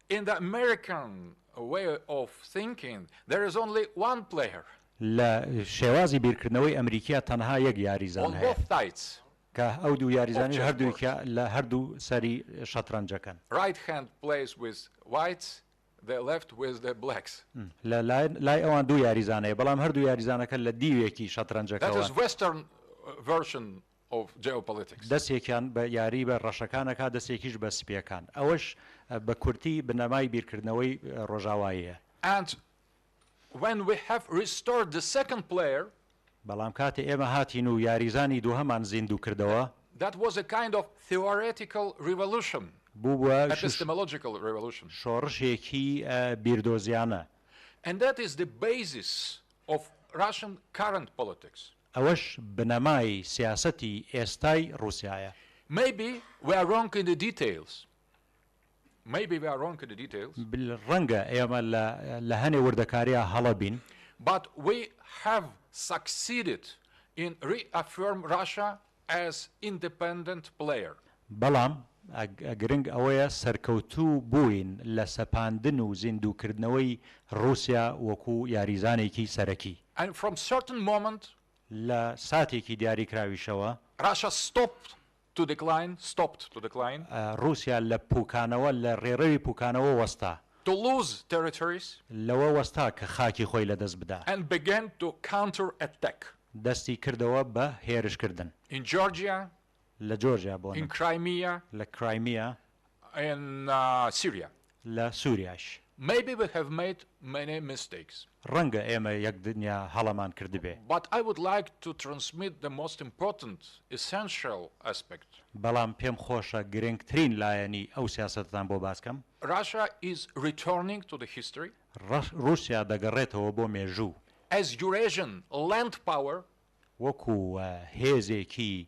B: in the American way of thinking, there is only one player.
C: لە شێوازی بیرکردنەوەی ئەمریکا تەنها یەک یاریزان
B: On
C: هەیە
B: both sides.
C: کە ئەو دوو یاریزانی هەردووکە لە هەردوو سەری شەترەنجەکەن.
B: Right hand plays with whites, the left with the blacks.
C: لە لای ئەوان دوو یاریزانەیە بەڵام هەردوو یاریزانەکە لە دیوێکی شەترەنجەکەوە.
B: That is Western version of geopolitics.
C: دەستێکیان بە یاری بە ڕەشەکانەکە دەستێکیش بە سپیەکان. ئەوەش بە کورتی بنەمای بیرکردنەوەی ڕۆژئاواییە.
B: And when we have restored the second player,
C: بەڵام کاتێ ئێمە هاتین و یاریزانی دووهەمان زیندوو کردەوە.
B: that was a kind of theoretical revolution, epistemological revolution.
C: شۆڕشێکی بیردۆزیانە.
B: And that is the basis of Russian current politics.
C: ئەوەش بنەمای سیاسەتی ئێستای رووسایە.
B: Maybe we are wrong in the details.
C: ڕەنگە ئێمە لە هەنێ وردەکاریە هەڵەبین.
B: But we have succeeded in reaffirm Russia as independent player.
C: بەڵام گرنگ ئەوەیە سەرکەوتوو بووین لە سەپاندن و زیندووکردنەوەی رووسیا وەکو یاریزانێکی سەرەکی.
B: And from certain moment
C: لە ساتێکی دیاریکراویشەوە
B: Russia stopped to decline,
C: رووسیا لە پوکانەوە لە ڕێڕەوی پوکانەوە وەستا
B: to lose territories,
C: لەوە وەستا کە خاکی خۆی لەدەست بدا
B: and began to counter-attack
C: دەستی کردەوە بە هێرشکردن
B: in Georgia,
C: لە جۆرجیا بۆن
B: in Crimea,
C: لە کرایمیا
B: in Syria.
C: لە سووریاش
B: Maybe we have made many mistakes,
C: ڕەنگە ئێمە یەک دنیا هەڵەمان کردبێ
B: but I would like to transmit the most important, essential aspect.
C: بەڵام پێم خۆشە گرنگترین لایەنی ئەو سیاسەتتان بۆ باسکەم
B: Russia is returning to the history
C: رووسیا دەگەڕێتەوە بۆ مێژوو
B: as Eurasian land power,
C: وەکو هێزێکی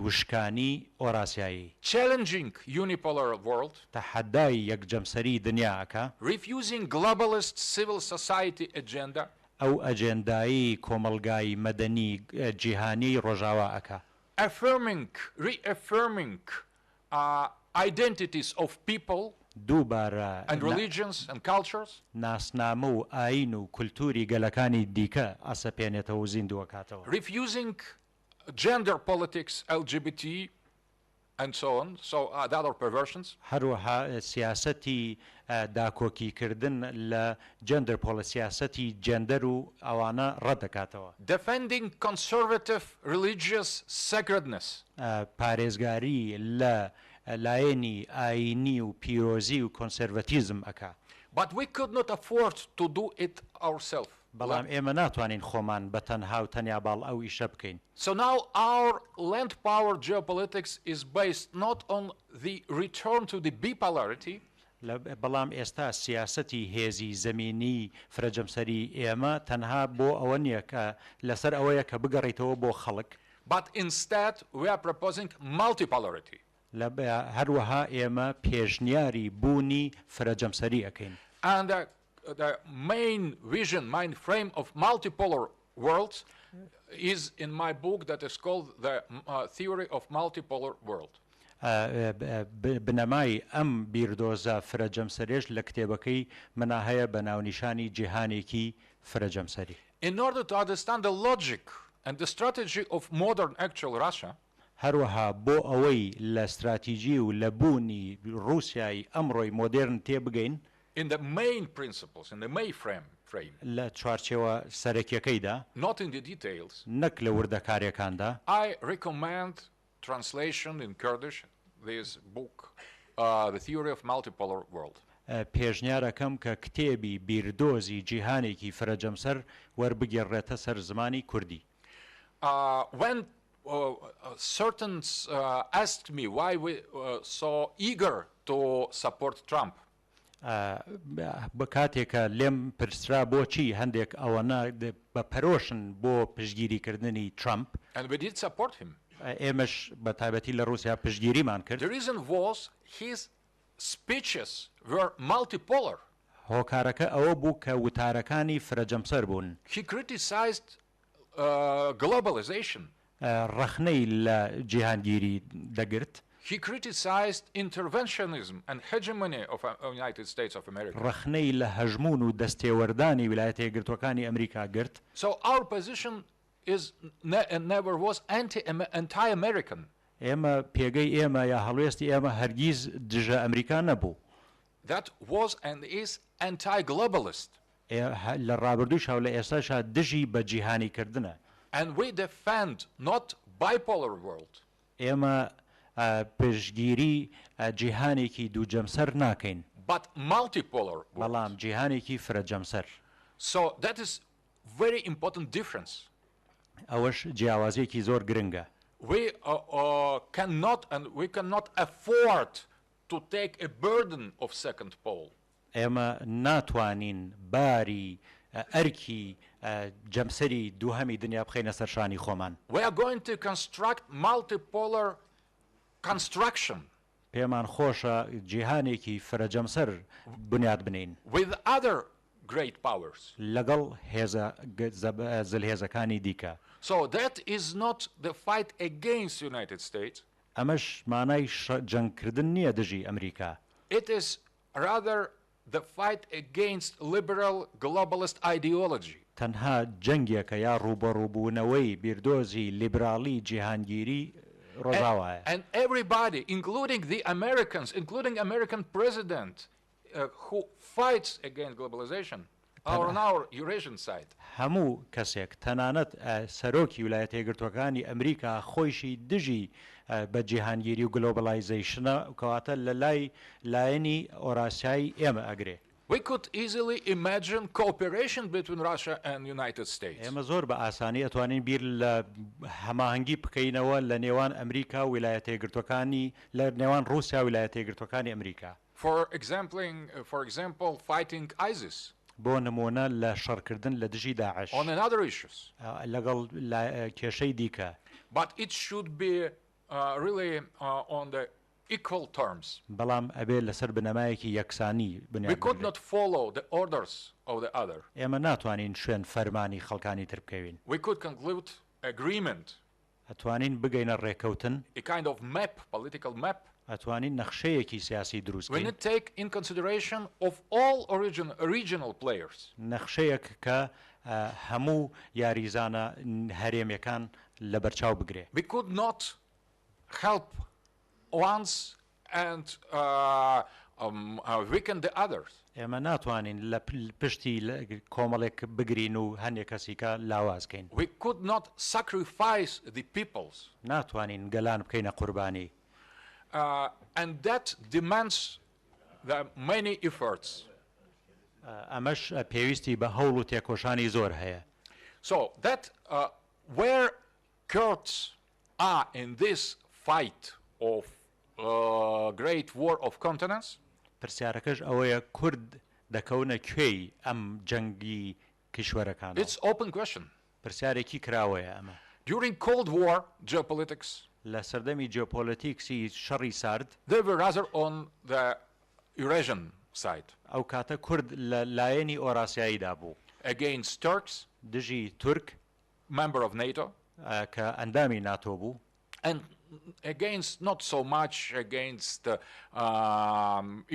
C: وشکانی ئۆراسیایی
B: challenging unipolar world,
C: تەحەدای یەک جەمسەری دنیاکە
B: refusing globalist civil society agenda,
C: ئەو ئەجێندایی کۆمەلگای مەدەنی جیهانی ڕۆژاوایەکە
B: reaffirming identities of people
C: دووبارە
B: and religions and cultures,
C: ناسنامە و ئاین و کولتوری گەلەکانی دیکە ئەسەپێنێتەوە و زیندووەکاتەوە
B: refusing gender politics, LGBT, and so on, the other perversions,
C: هەروەها سیاسەتی داکۆکیکردن لە جەندەر پۆلە سیاسەتی جەندەر و ئەوانە ڕەتدەکاتەوە
B: defending conservative religious sacredness,
C: پارێزگاری لە لایەنی ئاینی و پیرۆزی و کۆنسەرڤەتیزم ئەکا
B: but we could not afford to do it ourselves.
C: بەڵام ئێمە ناتوانین خۆمان بە تەنها و تەنیا باڵ ئەو ئیشە بکەین.
B: So now our land power geopolitics is based not on the return to the bipolarity,
C: بەڵام ئێستا سیاسەتی هێزی زەمینی فرەجەمسەری ئێمە تەنها بۆ ئەوە نییە کە لەسەر ئەوەیە کە بگەڕێتەوە بۆ خەڵک
B: but instead we are proposing multipolarity.
C: هەروەها ئێمە پێشنیاری بوونی فرەجەمسەری ئەەکەین.
B: And the main vision, main frame of multipolar worlds is in my book that is called the Theory of Multipolar World.
C: بنەمای ئەم بیردۆزە فرەجەمسەریش لە کتێبەکەی منە هەیە بە ناونیشانی جیهانێکی فرەجەمسەری.
B: In order to understand the logic and the strategy of modern actual Russia,
C: هەروەها بۆ ئەوەی لە استراتیژی و لە بوونی رووسیای ئەمڕۆی مۆدێرن تێبگەین
B: in the main principles, in the main frame,
C: لە چوارچێوە سەرەکیەکەیدا
B: not in the details,
C: نەک لە وردەکاریەکاندا
B: I recommend translation in Kurdish, this book, The Theory of Multipolar World.
C: پێشنیارەکەم کە کتێبی بیردۆزی جیهانێکی فرەجەمسەر وەربگێڕێتە سەر زمانی کوردی.
B: When certain asked me why we so eager to support Trump,
C: بە کاتێکە لێم پرسرا بۆچی هەندێک ئەوەنە بە پەرۆشن بۆ پشگیریکردنی ترامپ
B: and we did support him.
C: ئێمەش بە تایبەتی لە رووسیا پشگیریمان کرد.
B: The reason was his speeches were multipolar.
C: هۆکارەکە ئەوە بوو کە وتارەکانی فرەجەمسەر بوون.
B: He criticized globalization.
C: ڕەخنەی لە جیهانگیری دەگرت.
B: He criticized interventionism and hegemony of the United States of America.
C: ڕەخنەی لە هەژمون و دەستێوەردانی ویلایەتە یەکگرتوەکانی ئەمریکا گرت.
B: So our position is never was anti-American.
C: ئێمە پێگەی ئێمە یا هەڵوێستی ئێمە هەرگیز دژە ئەمریکا نەبوو.
B: That was and is anti-globalist.
C: لە ڕابردووشا و لە ئێستاشا دژی بە جیهانیکردنە.
B: And we defend not bipolar world.
C: ئێمە پشگیری جیهانێکی دوو جەمسەر ناکەین.
B: But multipolar world.
C: بەڵام جیهانێکی فرەجەمسەر.
B: So that is very important difference.
C: ئەوەش جیاوازیەکی زۆر گرنگە.
B: We cannot afford to take a burden of second pole.
C: ئێمە ناتوانین باری ئەرکی جەمسەری دووهەمی دنیا بخەینە سەرشانی خۆمان.
B: We are going to construct multipolar construction.
C: پێمان خۆشە جیهانێکی فرەجەمسەر بنیاد بنین.
B: With other great powers.
C: لەگەڵ زلهێزەکانی دیکە.
B: So that is not the fight against the United States.
C: ئەمەش مانای جەنگکردن نییە دژی ئەمریکا.
B: It is rather the fight against liberal globalist ideology.
C: تەنها جەنگێکە یا ڕوبەڕووبوونەوەی بیردۆزی لیبرالی جیهانگیری ڕۆژاوایە.
B: And everybody, including the Americans, including American president who fights against globalization, are on our Eurasian side.
C: هەموو کەسێک تەنانەت سەرۆکی ویلایەتە یەکگرتووەکانی ئەمریکا خۆیشی دژی بە جیهانگیری و گلۆبەلایزیشنە کەواتە لە لای لایەنی ئۆراسیایی ئێمە ئەگرێ.
B: We could easily imagine cooperation between Russia and United States.
C: ئێمە زۆر بە ئاسانی ئەتوانین بیر لە هەماهەنگی بکەینەوە لە نێوان ئەمریکا و ویلایەتە یەکگرتووەکانی لە نێوان رووسیا و ویلایەتە یەکگرتووەکانی ئەمریکا.
B: For example, fighting ISIS.
C: بۆ نمونە لە شەڕکردن لە دژی داعش.
B: On another issues.
C: لەگەڵ کێشەی دیکە.
B: But it should be really on the equal terms.
C: بەڵام ئەبێ لەسەر بنەمایەکی یەکسانی بنیاد.
B: We could not follow the orders of the other.
C: ئێمە ناتوانین شوێن فەرمانی خەڵکانی تر بکەوین.
B: We could conclude agreement.
C: ئەتوانین بگەینە ڕێکەوتن.
B: A kind of map, political map.
C: ئەتوانین نەخشەیەکی سیاسی دروست
B: بکەین. We need to take in consideration of all regional players.
C: نەخشەیەک کە هەموو یاریزانە هەرێمیەکان لەبەرچاو بگرێ.
B: We could not help once and weaken the others.
C: ئێمە ناتوانین لە پشتی کۆمەڵێک بگرین و هەندێک کەسیکە لاوازکەین.
B: We could not sacrifice the peoples.
C: ناتوانین گەلان بکەینە قوربانی.
B: And that demands the many efforts.
C: ئەمەش پێویستی بە هەوڵ و تێکۆشانی زۆر هەیە.
B: So that where Kurds are in this fight of great war of continents.
C: پرسیارەکەش ئەوەیە کورد دەکەونە کوێی ئەم جەنگی کشوەرەکان.
B: It's open question.
C: پرسیارێکی کراوەیە ئەمە.
B: During Cold War geopolitics.
C: لە سەردەمی جیۆپۆلیتیکسی شەڕی سارد.
B: They were rather on the Eurasian side.
C: ئەو کاتە کورد لە لایەنی ئۆراسیاییدا بوو.
B: Against Turks.
C: دژی تورک.
B: Member of NATO.
C: کە ئەندامی ناتۆ بوو.
B: And against not so much against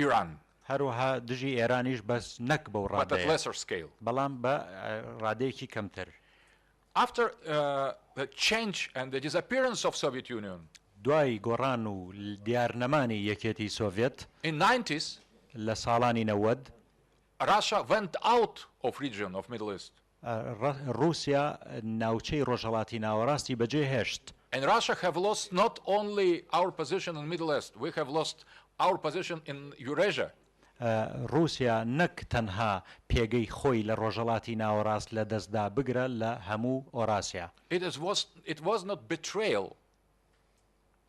B: Iran.
C: هەروەها دژی ئێرانیش بەس نەک بەو ڕادەیە.
B: But at lesser scale.
C: بەڵام بە ڕادەیەکی کەمتر.
B: After the change and the disappearance of Soviet Union.
C: دوای گۆڕان و دیارنەمانی یەکێتی سۆڤێت.
B: In 90s.
C: لە ساڵانی 90.
B: Russia went out of region of Middle East.
C: رووسیا ناوچەی ڕۆژهەڵاتی ناوەڕاستی بەجێ هێشت.
B: And Russia have lost not only our position in Middle East, we have lost our position in Eurasia.
C: رووسیا نەک تەنها پێگەی خۆی لە ڕۆژهەڵاتی ناوەڕاست لە دەستدا بگرە لە هەموو ئۆراسیا.
B: It was not betrayal.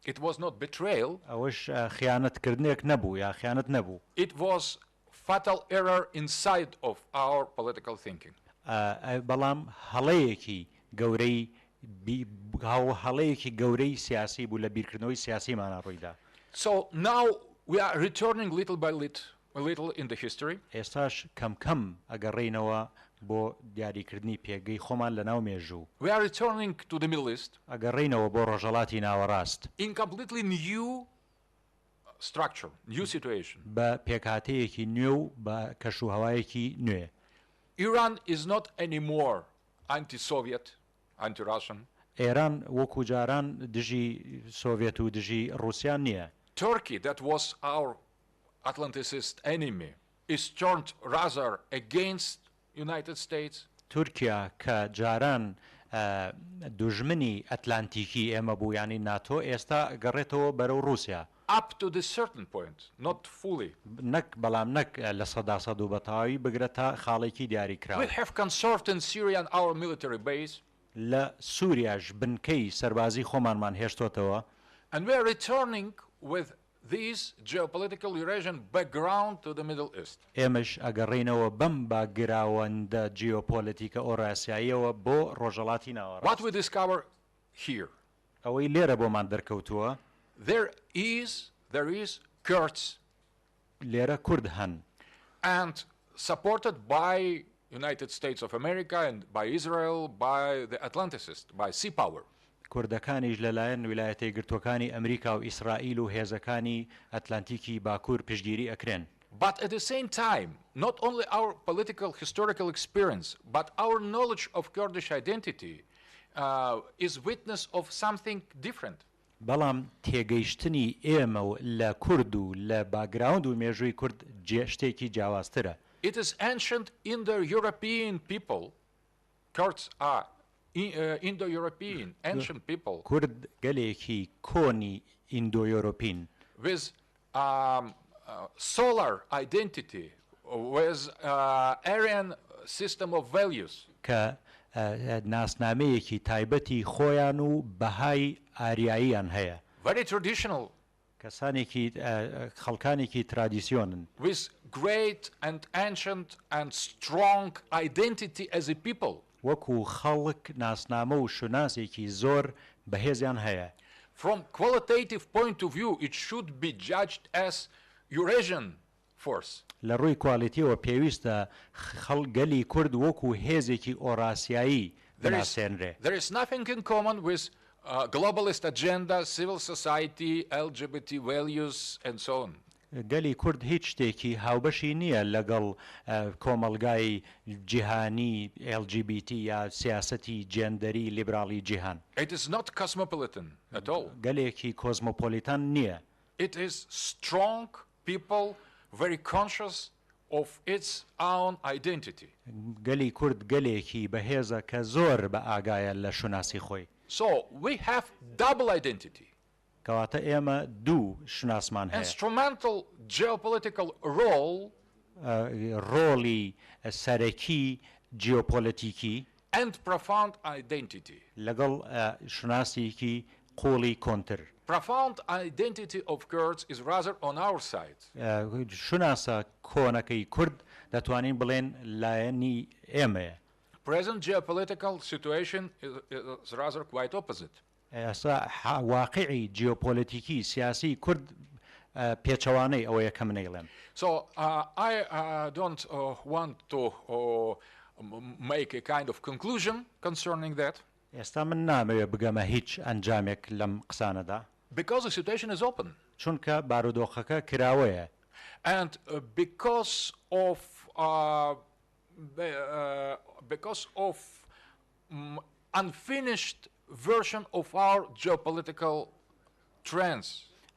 B: It was not betrayal.
C: ئەوەش خیانەتکردنێک نەبوو یا خیانەت نەبوو.
B: It was fatal error inside of our political thinking.
C: بەڵام هەڵەیەکی گەورەی هەڵەیەکی گەورەی سیاسی بوو لە بیرکردنەوەی سیاسیمانە ڕوویدا.
B: So now we are returning little by little in the history.
C: ئێستاش کەم ئەگەڕێینەوە بۆ دیاریکردنی پێگەی خۆمان لە ناو مێژوو.
B: We are returning to the Middle East.
C: ئەگەڕێینەوە بۆ ڕۆژهەڵاتی ناوەڕاست.
B: In completely new structure, new situation.
C: بە پێکهاتەیەکی نوێ و بە کەشوهەوایەکی نوێ.
B: Iran is not anymore anti-Soviet, anti-Russian.
C: ئێران وەکو جاران دژی سۆڤێت و دژی ڕووسیان نییە.
B: Turkey, that was our Atlanticist enemy, is turned rather against United States.
C: تورکیا کە جاران دوژمنی ئەتلانتیکی ئێمە بوو یانی ناتۆ ئێستا گەڕێتەوە بەرەو رووسیا.
B: Up to the certain point, not fully.
C: نەک بەڵام نەک لە سەدا و بەتەواوی بگرێت تا خاڵێکی دیاری کراوە.
B: We have conserved in Syria our military base.
C: لە سووریاش بنکەی سەربازی خۆمانمان هێشتۆتەوە.
B: And we are returning with this geopolitical Eurasian background to the Middle East.
C: ئێمەش ئەگەڕێینەوە بەم باگراوەندە جیۆپۆلیتیکە ئۆراسیاییەوە بۆ ڕۆژهەڵاتی ناوەڕاست.
B: What we discover here.
C: ئەوەی لێرە بۆمان دەرکەوتووە.
B: There is Kurds.
C: لێرە کورد هەن.
B: And supported by United States of America and by Israel, by the Atlanticists, by sea power.
C: کوردەکانیش لەلایەن ویلایەتە یەکگرتووەکانی ئەمریکا و ئیسرائیل و هێزەکانی ئەتلانتیکی باکوور پشتگیری ئەکرێن.
B: But at the same time, not only our political historical experience, but our knowledge of Kurdish identity is witness of something different.
C: بەڵام تێگەیشتنی ئێمە لە کورد و لە باگراوند و مێژووی کورد شتێکی جیاوازترە.
B: It is ancient Indo-European people. Kurds are Indo-European ancient people.
C: کورد گەلێکی کۆنی ئیندۆ-یۆرۆپین.
B: With solar identity, with Aryan system of values.
C: کە ناسنامەیەکی تایبەتی خۆیان و بەهای ئاریاییان هەیە.
B: Very traditional.
C: کەسانێکی خەڵکانێکی ترادیسیۆنن.
B: With great and ancient and strong identity as a people.
C: وەکو خەڵک ناسنامە و شوناسێکی زۆر بەهێزیان هەیە.
B: From qualitative point of view, it should be judged as Eurasian force.
C: لە ڕووی کوالیتیەوە پێویستە گەلی کورد وەکو هێزێکی ئۆراسیایی بناسێنرێ.
B: There is nothing in common with globalist agenda, civil society, LGBT values and so on.
C: گەلی کورد هیچ شتێکی هاوبەشی نییە لەگەڵ کۆمەلگای جیهانی LGBT یا سیاسەتی جێندەری لیبرالی جیهان.
B: It is not cosmopolitan at all.
C: گەلێکی کۆزمۆپۆلیتان نییە.
B: It is strong people very conscious of its own identity.
C: گەلی کورد گەلێکی بەهێزە کە زۆر بە ئاگایە لە شوناسی خۆی.
B: So we have double identity.
C: کەواتە ئێمە دوو شناسمان هەیە.
B: Instrumental geopolitical role
C: ڕۆڵی سەرەکی جیۆپۆلیتیکی
B: and profound identity.
C: لەگەڵ شناسێکی قوڵی کۆنتر.
B: Profound identity of Kurds is rather on our side.
C: شوناسە کۆنەکەی کورد دەتوانین بڵێن لایەنی ئێمەیە.
B: Present geopolitical situation is rather quite opposite.
C: ئێستا واقعی جیۆپۆلیتیکی سیاسی کورد پێچەوانەی ئەوەیە کەم نەیڵێم.
B: So I don't want to make a kind of conclusion concerning that.
C: ئێستا من نامەوێت بگەمە هیچ ئەنجامێک لەم قسانەدا.
B: Because the situation is open.
C: چونکە بارودۆخەکە کراوەیە.
B: And because of unfinished version of our geopolitical trends.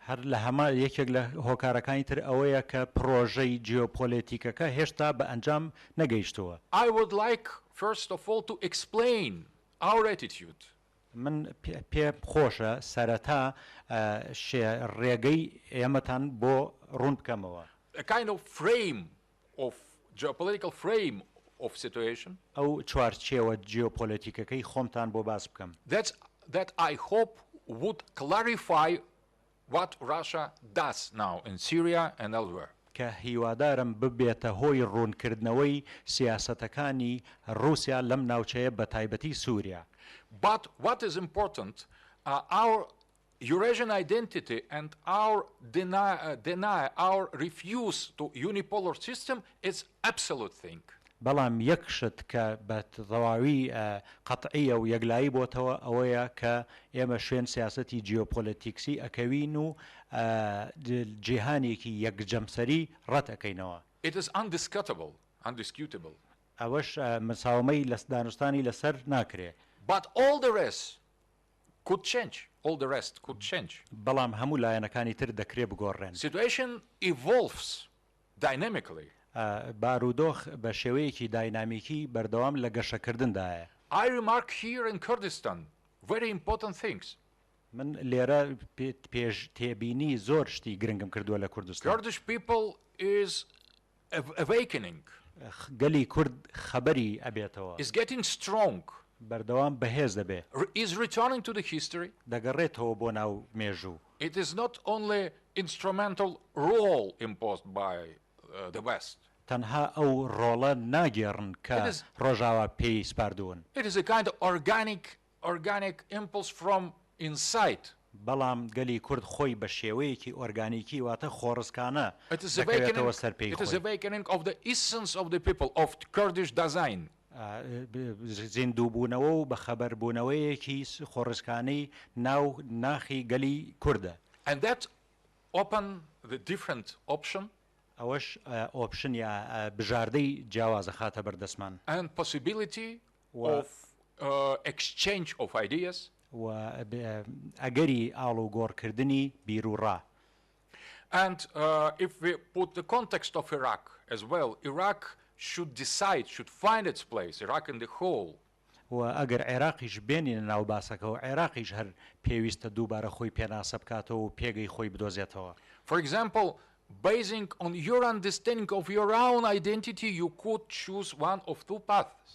C: هەر لە هەما یەکێک لە هۆکارەکانی تر ئەوەیە کە پرۆژەی جیۆپۆلیتیکەکە هێشتا بە ئەنجام نەگەیشتووە.
B: I would like first of all to explain our attitude.
C: من پێم خۆشە سەرەتا ڕێگەی ئێمەتان بۆ ڕوون بکەمەوە.
B: A kind of frame of geopolitical frame of situation.
C: ئەو چوارچێوە جیۆپۆلیتیکەکەی خۆمتان بۆ باس بکەم.
B: That I hope would clarify what Russia does now in Syria and elsewhere.
C: کە هیوادارم ببێتە هۆی ڕوونکردنەوەی سیاسەتەکانی رووسیا لەم ناوچەیە بە تایبەتی سووریا.
B: But what is important, our Eurasian identity and our our refuse to unipolar system is absolute thing.
C: بەڵام یەک شت کە بە تەواوی قەتعیە و یەکلایی بۆتەوە ئەوەیە کە ئێمە شوێن سیاسەتی جیۆپۆلیتیکسی ئەکەوین و جیهانێکی یەک جەمسەری ڕەت ئەەکەینەوە.
B: It is undisputable.
C: ئەوەش مساومەی لە دانوستانی لەسەر ناکرێ.
B: But all the rest could change.
C: بەڵام هەموو لایەنەکانی تر دەکرێ بگۆڕێن.
B: Situation evolves dynamically.
C: بارودۆخ بە شێوەیەکی داینامیکی بەردەوام لە گەشەکردندایە.
B: I remark here in Kurdistan very important things.
C: من لێرە پێش تێبینی زۆر شتی گرنگم کردووە لە کوردستان.
B: Kurdish people is awakening.
C: گەلی کورد خەبەری ئەبێتەوە.
B: Is getting strong.
C: بەردەوام بەهێز دەبێ.
B: Is returning to the history.
C: دەگەڕێتەوە بۆ ناو مێژوو.
B: It is not only instrumental role imposed by the West.
C: تەنها ئەو ڕۆڵە ناگێڕن کە ڕۆژاوا پێی سپاردوون.
B: It is a kind of organic impulse from inside.
C: بەڵام گەلی کورد خۆی بە شێوەیەکی ئۆرگانیکی واتە خۆڕسکانە
B: It is awakening of the essence of the people of Kurdish design.
C: زیندووبوونەوە و بە خەبەربوونەوەیەکی خۆڕسکانەی ناو ناخی گەلی کووردە.
B: And that open the different option.
C: ئەوەش ئۆپشن یا بژاردەی جیاوازە خاتە بەردەستمان
B: and possibility of exchange of ideas
C: و ئەگەری ئاڵ و گۆڕکردنی بیر و ڕا.
B: And if we put the context of Iraq as well, Iraq should decide, should find its place, Iraq in the whole.
C: و ئەگەر عێراقیش بێنینە ناو باسەکەەوە عێراقیش هەر پێویستە دووبارە خۆی پێناسە بکاتەوە و پێگەی خۆی بدۆزێتەوە.
B: For example, basing on your understanding of your own identity, you could choose one of two paths.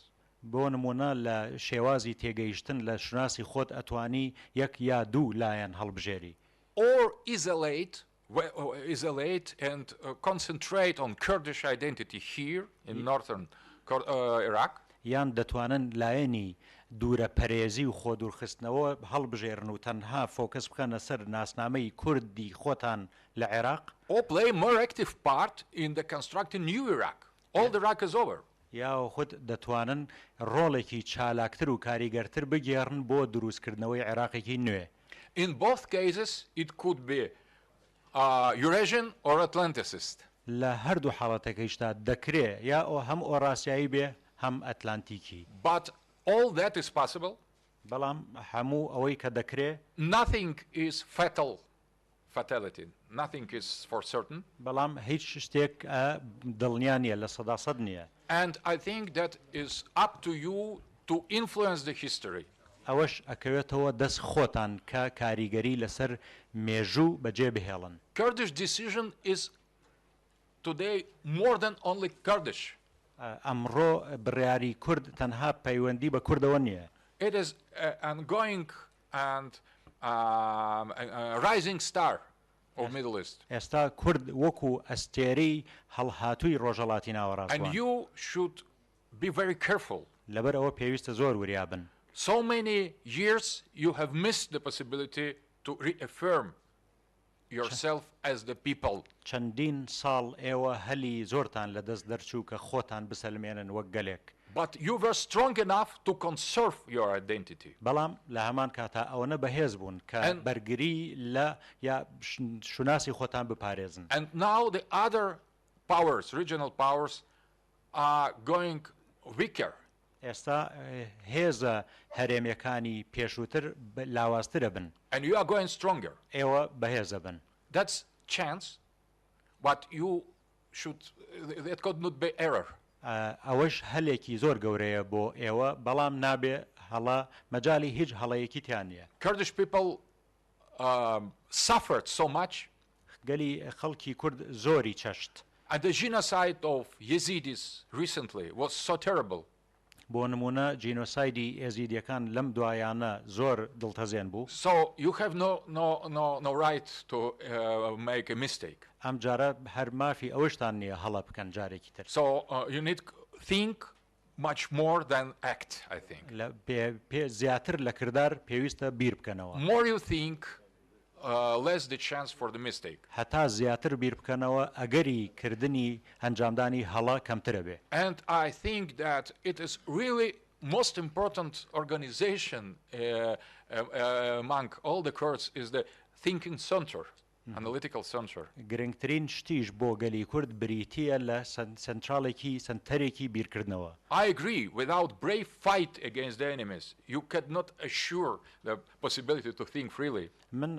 C: بۆ نمونە لە شێوازی تێگەیشتن لە شناسی خۆت ئەتوانی یەک یا دوو لایەن هەڵبژێری.
B: Or isolate and concentrate on Kurdish identity here in northern Iraq.
C: یان دەتوانن لایەنی دوورە پەرێزی و خۆ دوورخستنەوە هەڵبژێرن و تەنها فۆکس بکەنە سەر ناسنامەی کوردی خۆتان لە عێراق.
B: Or play more active part in the constructing new Iraq. Old Iraq is over.
C: یا خود دەتوانن ڕۆڵێکی چالاکتر و کاریگەرتر بگێڕن بۆ دروستکردنەوەی عێراقێکی نوێ.
B: In both cases, it could be Eurasian or Atlanticist.
C: لە هەردوو حاڵەتەکەیشتا دەکرێ یا هەم ئۆراسیایی بێ هەم ئەتلانتیکی.
B: But all that is possible.
C: بەڵام هەموو ئەوەی کە دەکرێ
B: Nothing is fatality. Nothing is for certain.
C: بەڵام هیچ شتێک دڵنیا نیە لە 100% نییە.
B: And I think that is up to you to influence the history.
C: ئەوەش ئەکەوێتەوە دەست خۆتان کە کاریگەری لەسەر مێژوو بەجێ بهێڵن.
B: Kurdish decision is today more than only Kurdish.
C: ئەمڕۆ بڕیاری کورد تەنها پەیوەندی بە کوردەوە نییە.
B: It is an ongoing and rising star of Middle East.
C: ئێستا کورد وەکو ئەستێرەی هەڵهاتووی رۆژهەڵاتی ناوەڕاست.
B: And you should be very careful.
C: لەبەر ئەوە پێویستە زۆر وریابن.
B: So many years you have missed the possibility to reaffirm yourself as the people.
C: چەندین ساڵ ئێوە هەلی زۆرتان لە دەست دەرچوو کە خۆتان بسەلمێنن وەک گەلێک.
B: But you were strong enough to conserve your identity.
C: بەڵام لە هەمان کاتا ئەوەنە بەهێز بوون کە بەرگری لە یا شوناسی خۆتان بپارێزن.
B: And now the other powers, regional powers, are going weaker.
C: ئێستا هێزە هەرێمیەکانی پێشووتر لاوازترە بن.
B: And you are going stronger.
C: ئێوە بەهێزە بن.
B: That's chance, but you should, it could not be error.
C: ئەوەش هەلێکی زۆر گەورەیە بۆ ئێوە بەڵام نابێ هەڵا مەجای هیچ هەڵەیەکی تیان نییە.
B: Kurdish people suffered so much.
C: گەلی خەڵکی کورد زۆری چەشت.
B: And the genocide of Yazidis recently was so terrible.
C: بۆ نمونە جینۆسایدی ئێزیدیەکان لەم دوایانە زۆر دڵتەزێن بوو.
B: So you have no right to make a mistake.
C: ئەم جارە هەر مافی ئەوەشتان نییە هەڵە بکەن جارێکی تر.
B: So you need think much more than act, I think.
C: زیاتر لە کردار پێویستە بیر بکەنەوە.
B: More you think, less the chance for the mistake.
C: هەتا زیاتر بیر بکەنەوە ئەگەری کردنی ئەنجامدانی هەڵە کەمترە بێ.
B: And I think that it is really most important organization among all the Kurds is the thinking center, analytical center.
C: گرنگترین شتیش بۆ گەلی کورد بریتیە لە سنتەرێکی بیرکردنەوە.
B: I agree, without brave fight against the enemies, you cannot assure the possibility to think freely.
C: من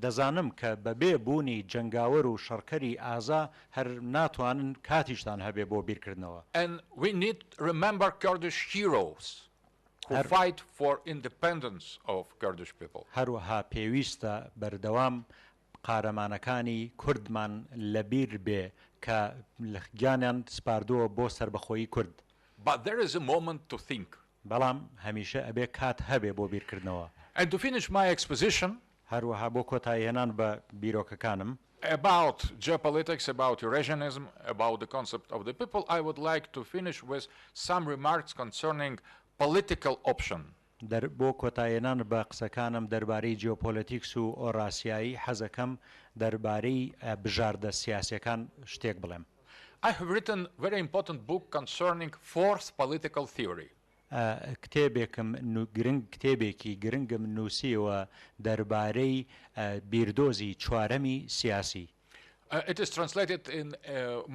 C: دەزانم کە بەبێ بوونی جەنگاوەر و شەڕکەری ئازا هەر ناتوانن کاتیشتان هەبێ بۆ بیرکردنەوە.
B: And we need to remember Kurdish heroes who fight for independence of Kurdish people.
C: هەروەها پێویستە بەردەوام قارەمانەکانی کوردمان لەبیر بێ کە گیانیان سپاردووە بۆ سربەخۆیی کورد.
B: But there is a moment to think.
C: بەڵام هەمیشە ئەبێ کات هەبێ بۆ بیرکردنەوە.
B: And to finish my exposition,
C: هەروەها بۆ کۆتاییهێنان بە بیرۆکەکانم
B: about geopolitics, about Eurasianism, about the concept of the people, I would like to finish with some remarks concerning political option.
C: بۆ کۆتاییهێنان بە قسەکانم دەربارەی جیۆپۆلیتیکس و ئۆراسیایی حەزەکەم دەربارەی بژاردە سیاسیەکان شتێک بڵێم.
B: I have written a very important book concerning fourth political theory.
C: کتێبێکی گرنگم نووسیوە دەربارەی بیردۆزی چوارەمی سیاسی.
B: It is translated in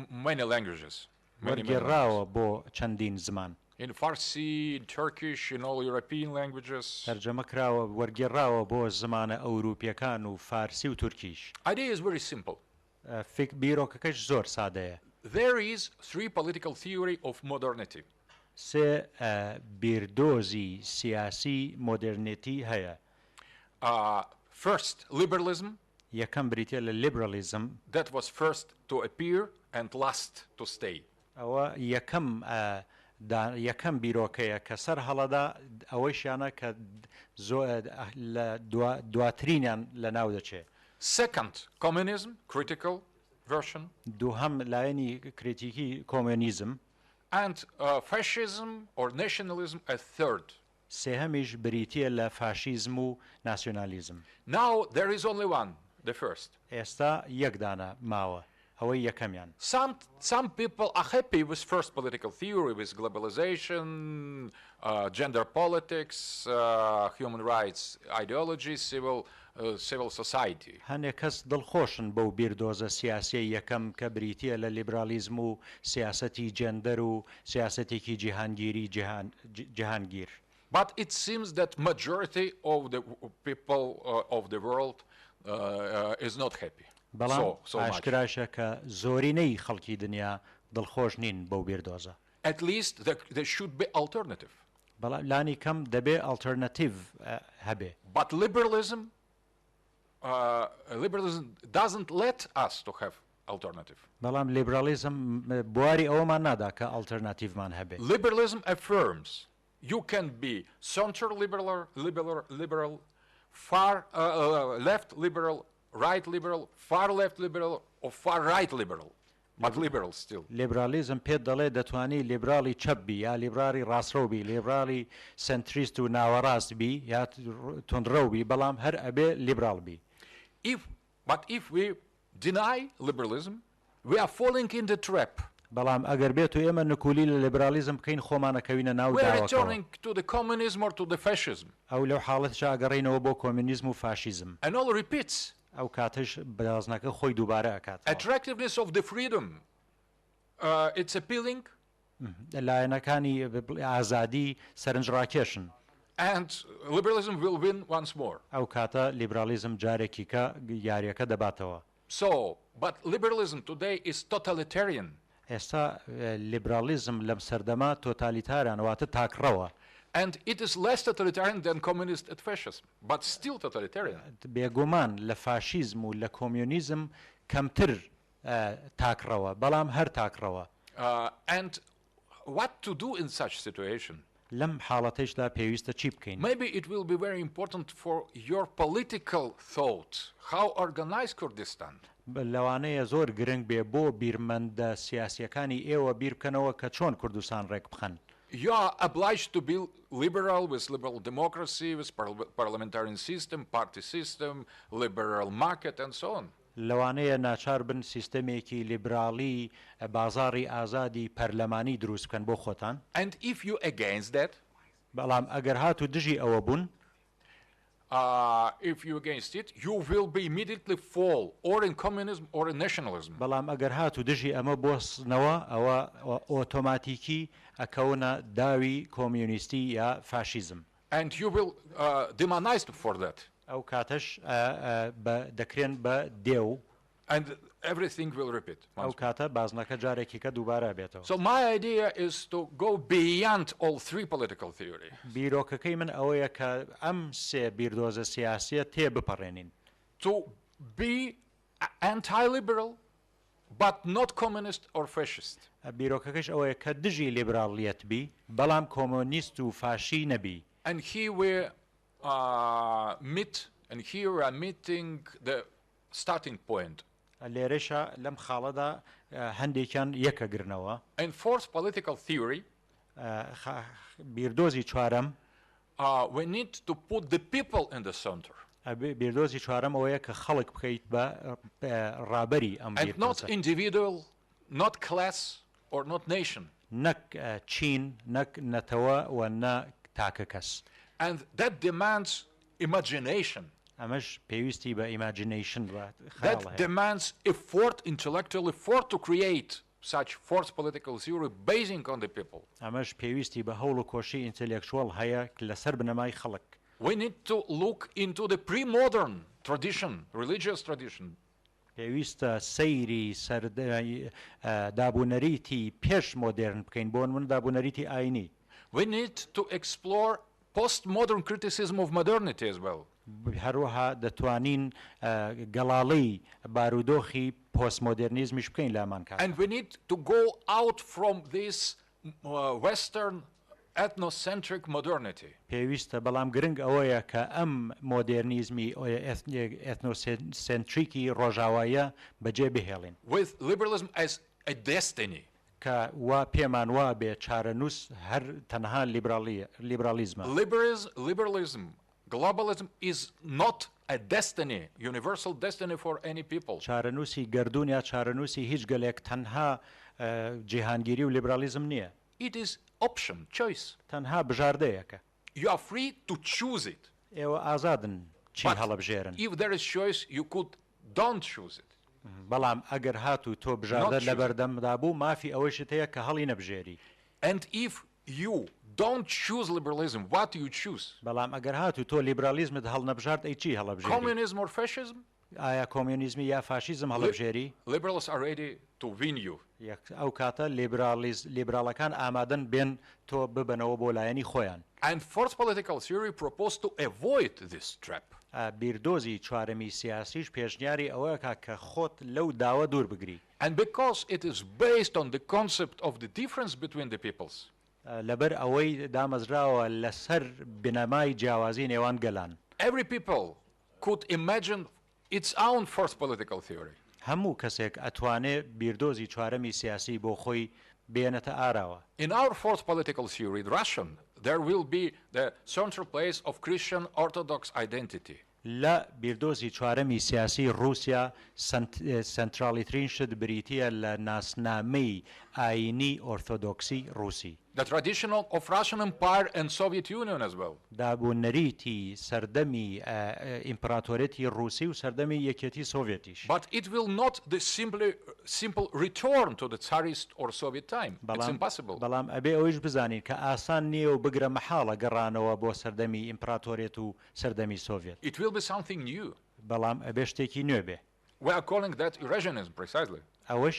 B: many languages.
C: وەرگێڕاوە بۆ چەندین زمان
B: In Farsi, in Turkish, in all European languages.
C: تەرجەمە کراوە وەرگێڕاوە بۆ زمانە ئەوروپیەکان و فارسی و تورکیش
B: Idea is very simple.
C: بیرۆکەکەش زۆر سادەیە
B: There is three political theory of modernity.
C: سێ بیردۆزی سیاسی مۆدرنیتی هەیە
B: First, liberalism,
C: یەکەم بریتە لە لیبرالیزم
B: that was first to appear and last to stay.
C: ئەوە یەکەم بیرۆکەیە کە سەر هەڵەدا ئەوەیشیانە کە دواترینیان لە ناو دەچێت
B: Second, communism, critical version.
C: دووهەم لایەنی کریتیکی کۆمۆنیزم
B: And fascism or nationalism a third.
C: سێهەمیش بریتیە لە فاشیزم و ناسیۆنالیزم
B: Now there is only one, the first.
C: ئێستا یەکدانە ماوە ئەوەی یەکەمیان
B: Some people are happy with first political theory, with globalization, gender politics, human rights ideology, civil society.
C: هەنێک کەس دڵخۆشن بەو بیردۆزە سیاسی یەکەم کە بریتیە لە لیبرالیزم و سیاسەتی جەندەر و سیاسەتێکی جیهانگیری جیهانگیر
B: But it seems that majority of the people of the world is not happy.
C: بەڵام ئاشکراشە کە زۆرینەی خەڵکی دنیا دڵخۆش نین بەو بیردۆزە.
B: At least there should be alternative.
C: بەڵام لانی کەم دەبێ ئالتەرنەتیڤ هەبێ.
B: But liberalism doesn't let us to have alternative.
C: بەڵام لیبرالیزم بواری ئەوەمان نادا کە ئالتەرناتیڤمان هەبێ.
B: Liberalism affirms you can be center liberal, far left liberal, right liberal, far left liberal, or far right liberal, but liberal still.
C: لیبرالیزم پێت دەڵێ دەتوانی لیبرالی چەپبی یا لیبرالی ڕاستڕەوبی لیبرالی سنتریست و ناوەڕاست بی یا تونڕەوبی بەڵام هەر ئەبێ لیبرال بی.
B: But if we deny liberalism, we are falling in the trap.
C: بەڵام ئەگەر بێت و ئێمە نکولی لە لیبرالیزم بکەین خۆمانەکەوینە ناو
B: We are returning to the communism or to the fascism.
C: ئەو لەو حاڵەتشا ئەگەڕێینەوە بۆ کۆمونیزم و فاشیزم.
B: And all repeats.
C: ئەو کاتش بەدازنەکە خۆی دووبارە ئەکات.
B: Attractiveness of the freedom. It's appealing.
C: لایەنەکانی ئازادی سەرنجڕاکێشن.
B: And liberalism will win once more.
C: ئەو کاتە لیبرالیزم جارێکی کە یاریەکە دەباتەوە.
B: So, but liberalism today is totalitarian.
C: ئێستا لیبرالیزم لەم سەردەما تۆتالیتاریان واتە تاکڕەوە.
B: And it is less totalitarian than communist and fascism, but still totalitarian.
C: بێگومان لە فاشیزم و لە کۆمیۆنیزم کەمتر تاکڕەوە بەڵام هەر تاکڕەوە.
B: And what to do in such situation?
C: لەم حاڵەتەیشدا پێویستە چی بکەین؟
B: Maybe it will be very important for your political thought. How organize Kurdistan?
C: لەوانەیە زۆر گرنگ بێ بۆ بیرمەندە سیاسیەکانی ئێوە بیر بکەنەوە کە چۆن کوردستان ڕێک بخەن.
B: You are obliged to be liberal with liberal democracy, with parliamentarian system, party system, liberal market and so on.
C: لەوانەیە ناچار بن سیستەمێکی لیبرالی بازاڕی ئازادی پەرلەمانی دروست بکەن بۆ خۆتان.
B: And if you against that,
C: بەڵام ئەگەر هات و دژی ئەوە بوون
B: if you against it, you will be immediately fall or in communism or in nationalism.
C: بەڵام ئەگەر هات و دژی ئەمە بۆستنەوە ئەوە ئۆتۆماتیکی ئەکەونە داوی کۆمیونیستی یا فاشیزم.
B: And you will demonized for that.
C: ئەو کاتەش دەکرێن بە دێو.
B: And everything will repeat.
C: ئەو کاتە بازنەکە جارێکی کە دووبارە بێتەوە.
B: So my idea is to go beyond all three political theory.
C: بیرۆکەکەی من ئەوەیە کە ئەم سێ بیردۆزە سیاسیە تێ بپەڕێنین.
B: To be anti-liberal but not communist or fascist.
C: بیرۆکەکەش ئەوەیە کە دژی لیبرالیەت بی بەڵام کۆمۆنیست و فاشی نەبی.
B: And here we meet and here we are meeting the starting point.
C: لێرەشە لەم خاڵەدا هەندێکیان یەکەگرنەوە.
B: And fourth political theory,
C: بیردۆزی چوارەم
B: we need to put the people in the center.
C: بیردۆزی چوارەم ئەوەیە کە خەڵک بکەیت بە ڕابەری ئەم
B: And not individual, not class or not nation.
C: نەک چین نەک نەتەوە و نە تاکە کەس.
B: And that demands imagination.
C: ئەمەش پێویستی بە imagination
B: That demands effort, intellectual effort to create such forced political theory basing on the people.
C: ئەمەش پێویستی بە هەوڵ و کۆشی ئینتەلێکچوەڵ هەیە لەسەر بنەمای خەڵک.
B: We need to look into the pre-modern tradition, religious tradition.
C: پێویستە سەیری دابوونەریتی پێش مۆدرن بکەین بۆ من دابوونەریتی ئاینی.
B: We need to explore postmodern criticism of modernity as well.
C: هەروەها دەتوانین گەڵاڵەی بارودۆخی پۆستمۆدرنیزمیش بکەین لامان کات.
B: And we need to go out from this Western ethnocentric modernity.
C: پێویستە بەڵام گرنگ ئەوەیە کە ئەم مۆدرنیزمی ئەتنۆسنتریکی ڕۆژئاواییە بەجێ بهێڵین.
B: With liberalism as a destiny.
C: کە وا پێمان وا بێ چارەنووس هەر تەنها لیبرالیزمە.
B: Liberalism, globalism is not a destiny, universal destiny for any people.
C: چارەنووسی گردون یا چارەنووسی هیچ گەلێک تەنها جیهانگیری و لیبرالیزم نییە.
B: It is option, choice.
C: تەنها بژاردەیەکە.
B: You are free to choose it.
C: ئێوە ئازادن چی هەڵەبژێرن.
B: If there is choice, you could don't choose it.
C: بەڵام ئەگەر هاتو تۆ بژاردە لە بەردەمدا بوو مافی ئەوەشت هەیە کە هەڵی نەبژێری.
B: And if you don't choose liberalism, what do you choose?
C: بەڵام ئەگەر هاتو تۆ لیبرالیزمت هەڵ نەبژارد ئەی چی هەڵەبژێری؟
B: Communism or fascism?
C: ئایا کۆمیونیزمی یا فاشیزم هەڵەبژێری؟
B: Liberals are ready to win you.
C: ئەو کاتە لیبراڵەکان ئامادەن بێن تۆ ببنەوە بۆ لایەنی خۆیان.
B: And forced political theory proposed to avoid this trap.
C: بیردۆزی چوارەمی سیاسیش پێشنیاری ئەوەیە کە خۆت لەو داوە دوور بگری.
B: And because it is based on the concept of the difference between the peoples.
C: لەبەر ئەوەی دامەزراوە لەسەر بنەمای جیاوازی نێوان گەلان.
B: Every people could imagine its own forced political theory.
C: هەموو کەسێک ئەتوانێ بیردۆزی چوارەمی سیاسی بۆ خۆی بێنێتە ئاراوە.
B: In our forced political theory, Russian, there will be the central place of Christian Orthodox identity.
C: لە بیردۆزی چوارەمی سیاسی رووسیا سنترالیترین شت بریتیە لە ناسنامەی ئاینی ئۆرتۆدۆکسی رووسی.
B: The tradition of Russian Empire and Soviet Union as well.
C: دابوونەریتی سەردەمی ئیمپراتۆرێتی رووسی و سەردەمی یەکێتی سۆڤێتیش.
B: But it will not the simple return to the Tsarist or Soviet time. It's impossible.
C: بەڵام ئەبێ ئەوەش بزانین کە ئاسان نییە و بگرە مەحاڵە گەڕانەوە بۆ سەردەمی ئیمپراتۆرێت و سەردەمی سۆڤێت.
B: It will be something new.
C: بەڵام ئەبێ شتێکی نوێ بێ.
B: We are calling that Eurasianism precisely.
C: ئەوەش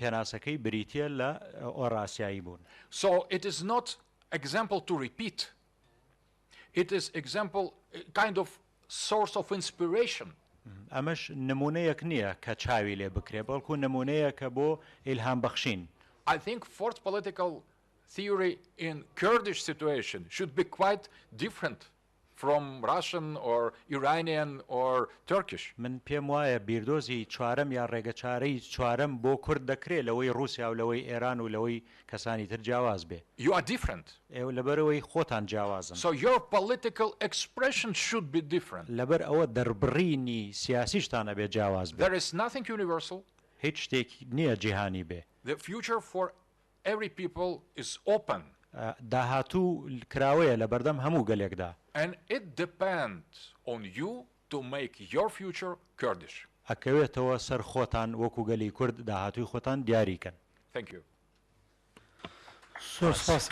C: پێناسەکەی بریتیە لە ئۆراسیایی بوون.
B: So it is not example to repeat. It is example, kind of source of inspiration.
C: ئەمەش نمونەیەک نییە کە چاوی لێ بکرێ بەڵکو نمونەیەکە بۆ ئیلهام بەخشین.
B: I think forced political theory in Kurdish situation should be quite different from Russian or Iranian or Turkish.
C: من پێم وایە بیردۆزی چوارەم یا ڕێگەچارەی چوارەم بۆ کورد دەکرێت لەوەی رووسیا و لەوەی ئێران و لەوەی کەسانی تر جیاواز بێ.
B: You are different.
C: ئێوە لەبەرەوەی خۆتان جیاوازن.
B: So your political expression should be different.
C: لەبەر ئەوە دەربڕینی سیاسیشتانە بێ جیاواز بێ.
B: There is nothing universal.
C: هیچ شتێکی نییە جیهانی بێ.
B: The future for every people is open.
C: داهاتوو کراوەیە لە بەردەم هەموو گەلێکدا.
B: And it depends on you to make your future Kurdish.
C: ئەکەوێتەوە سەر خۆتان وەکو گەلی کورد داهاتووی خۆتان دیاریکەن.
B: Thank you.
A: سپاس.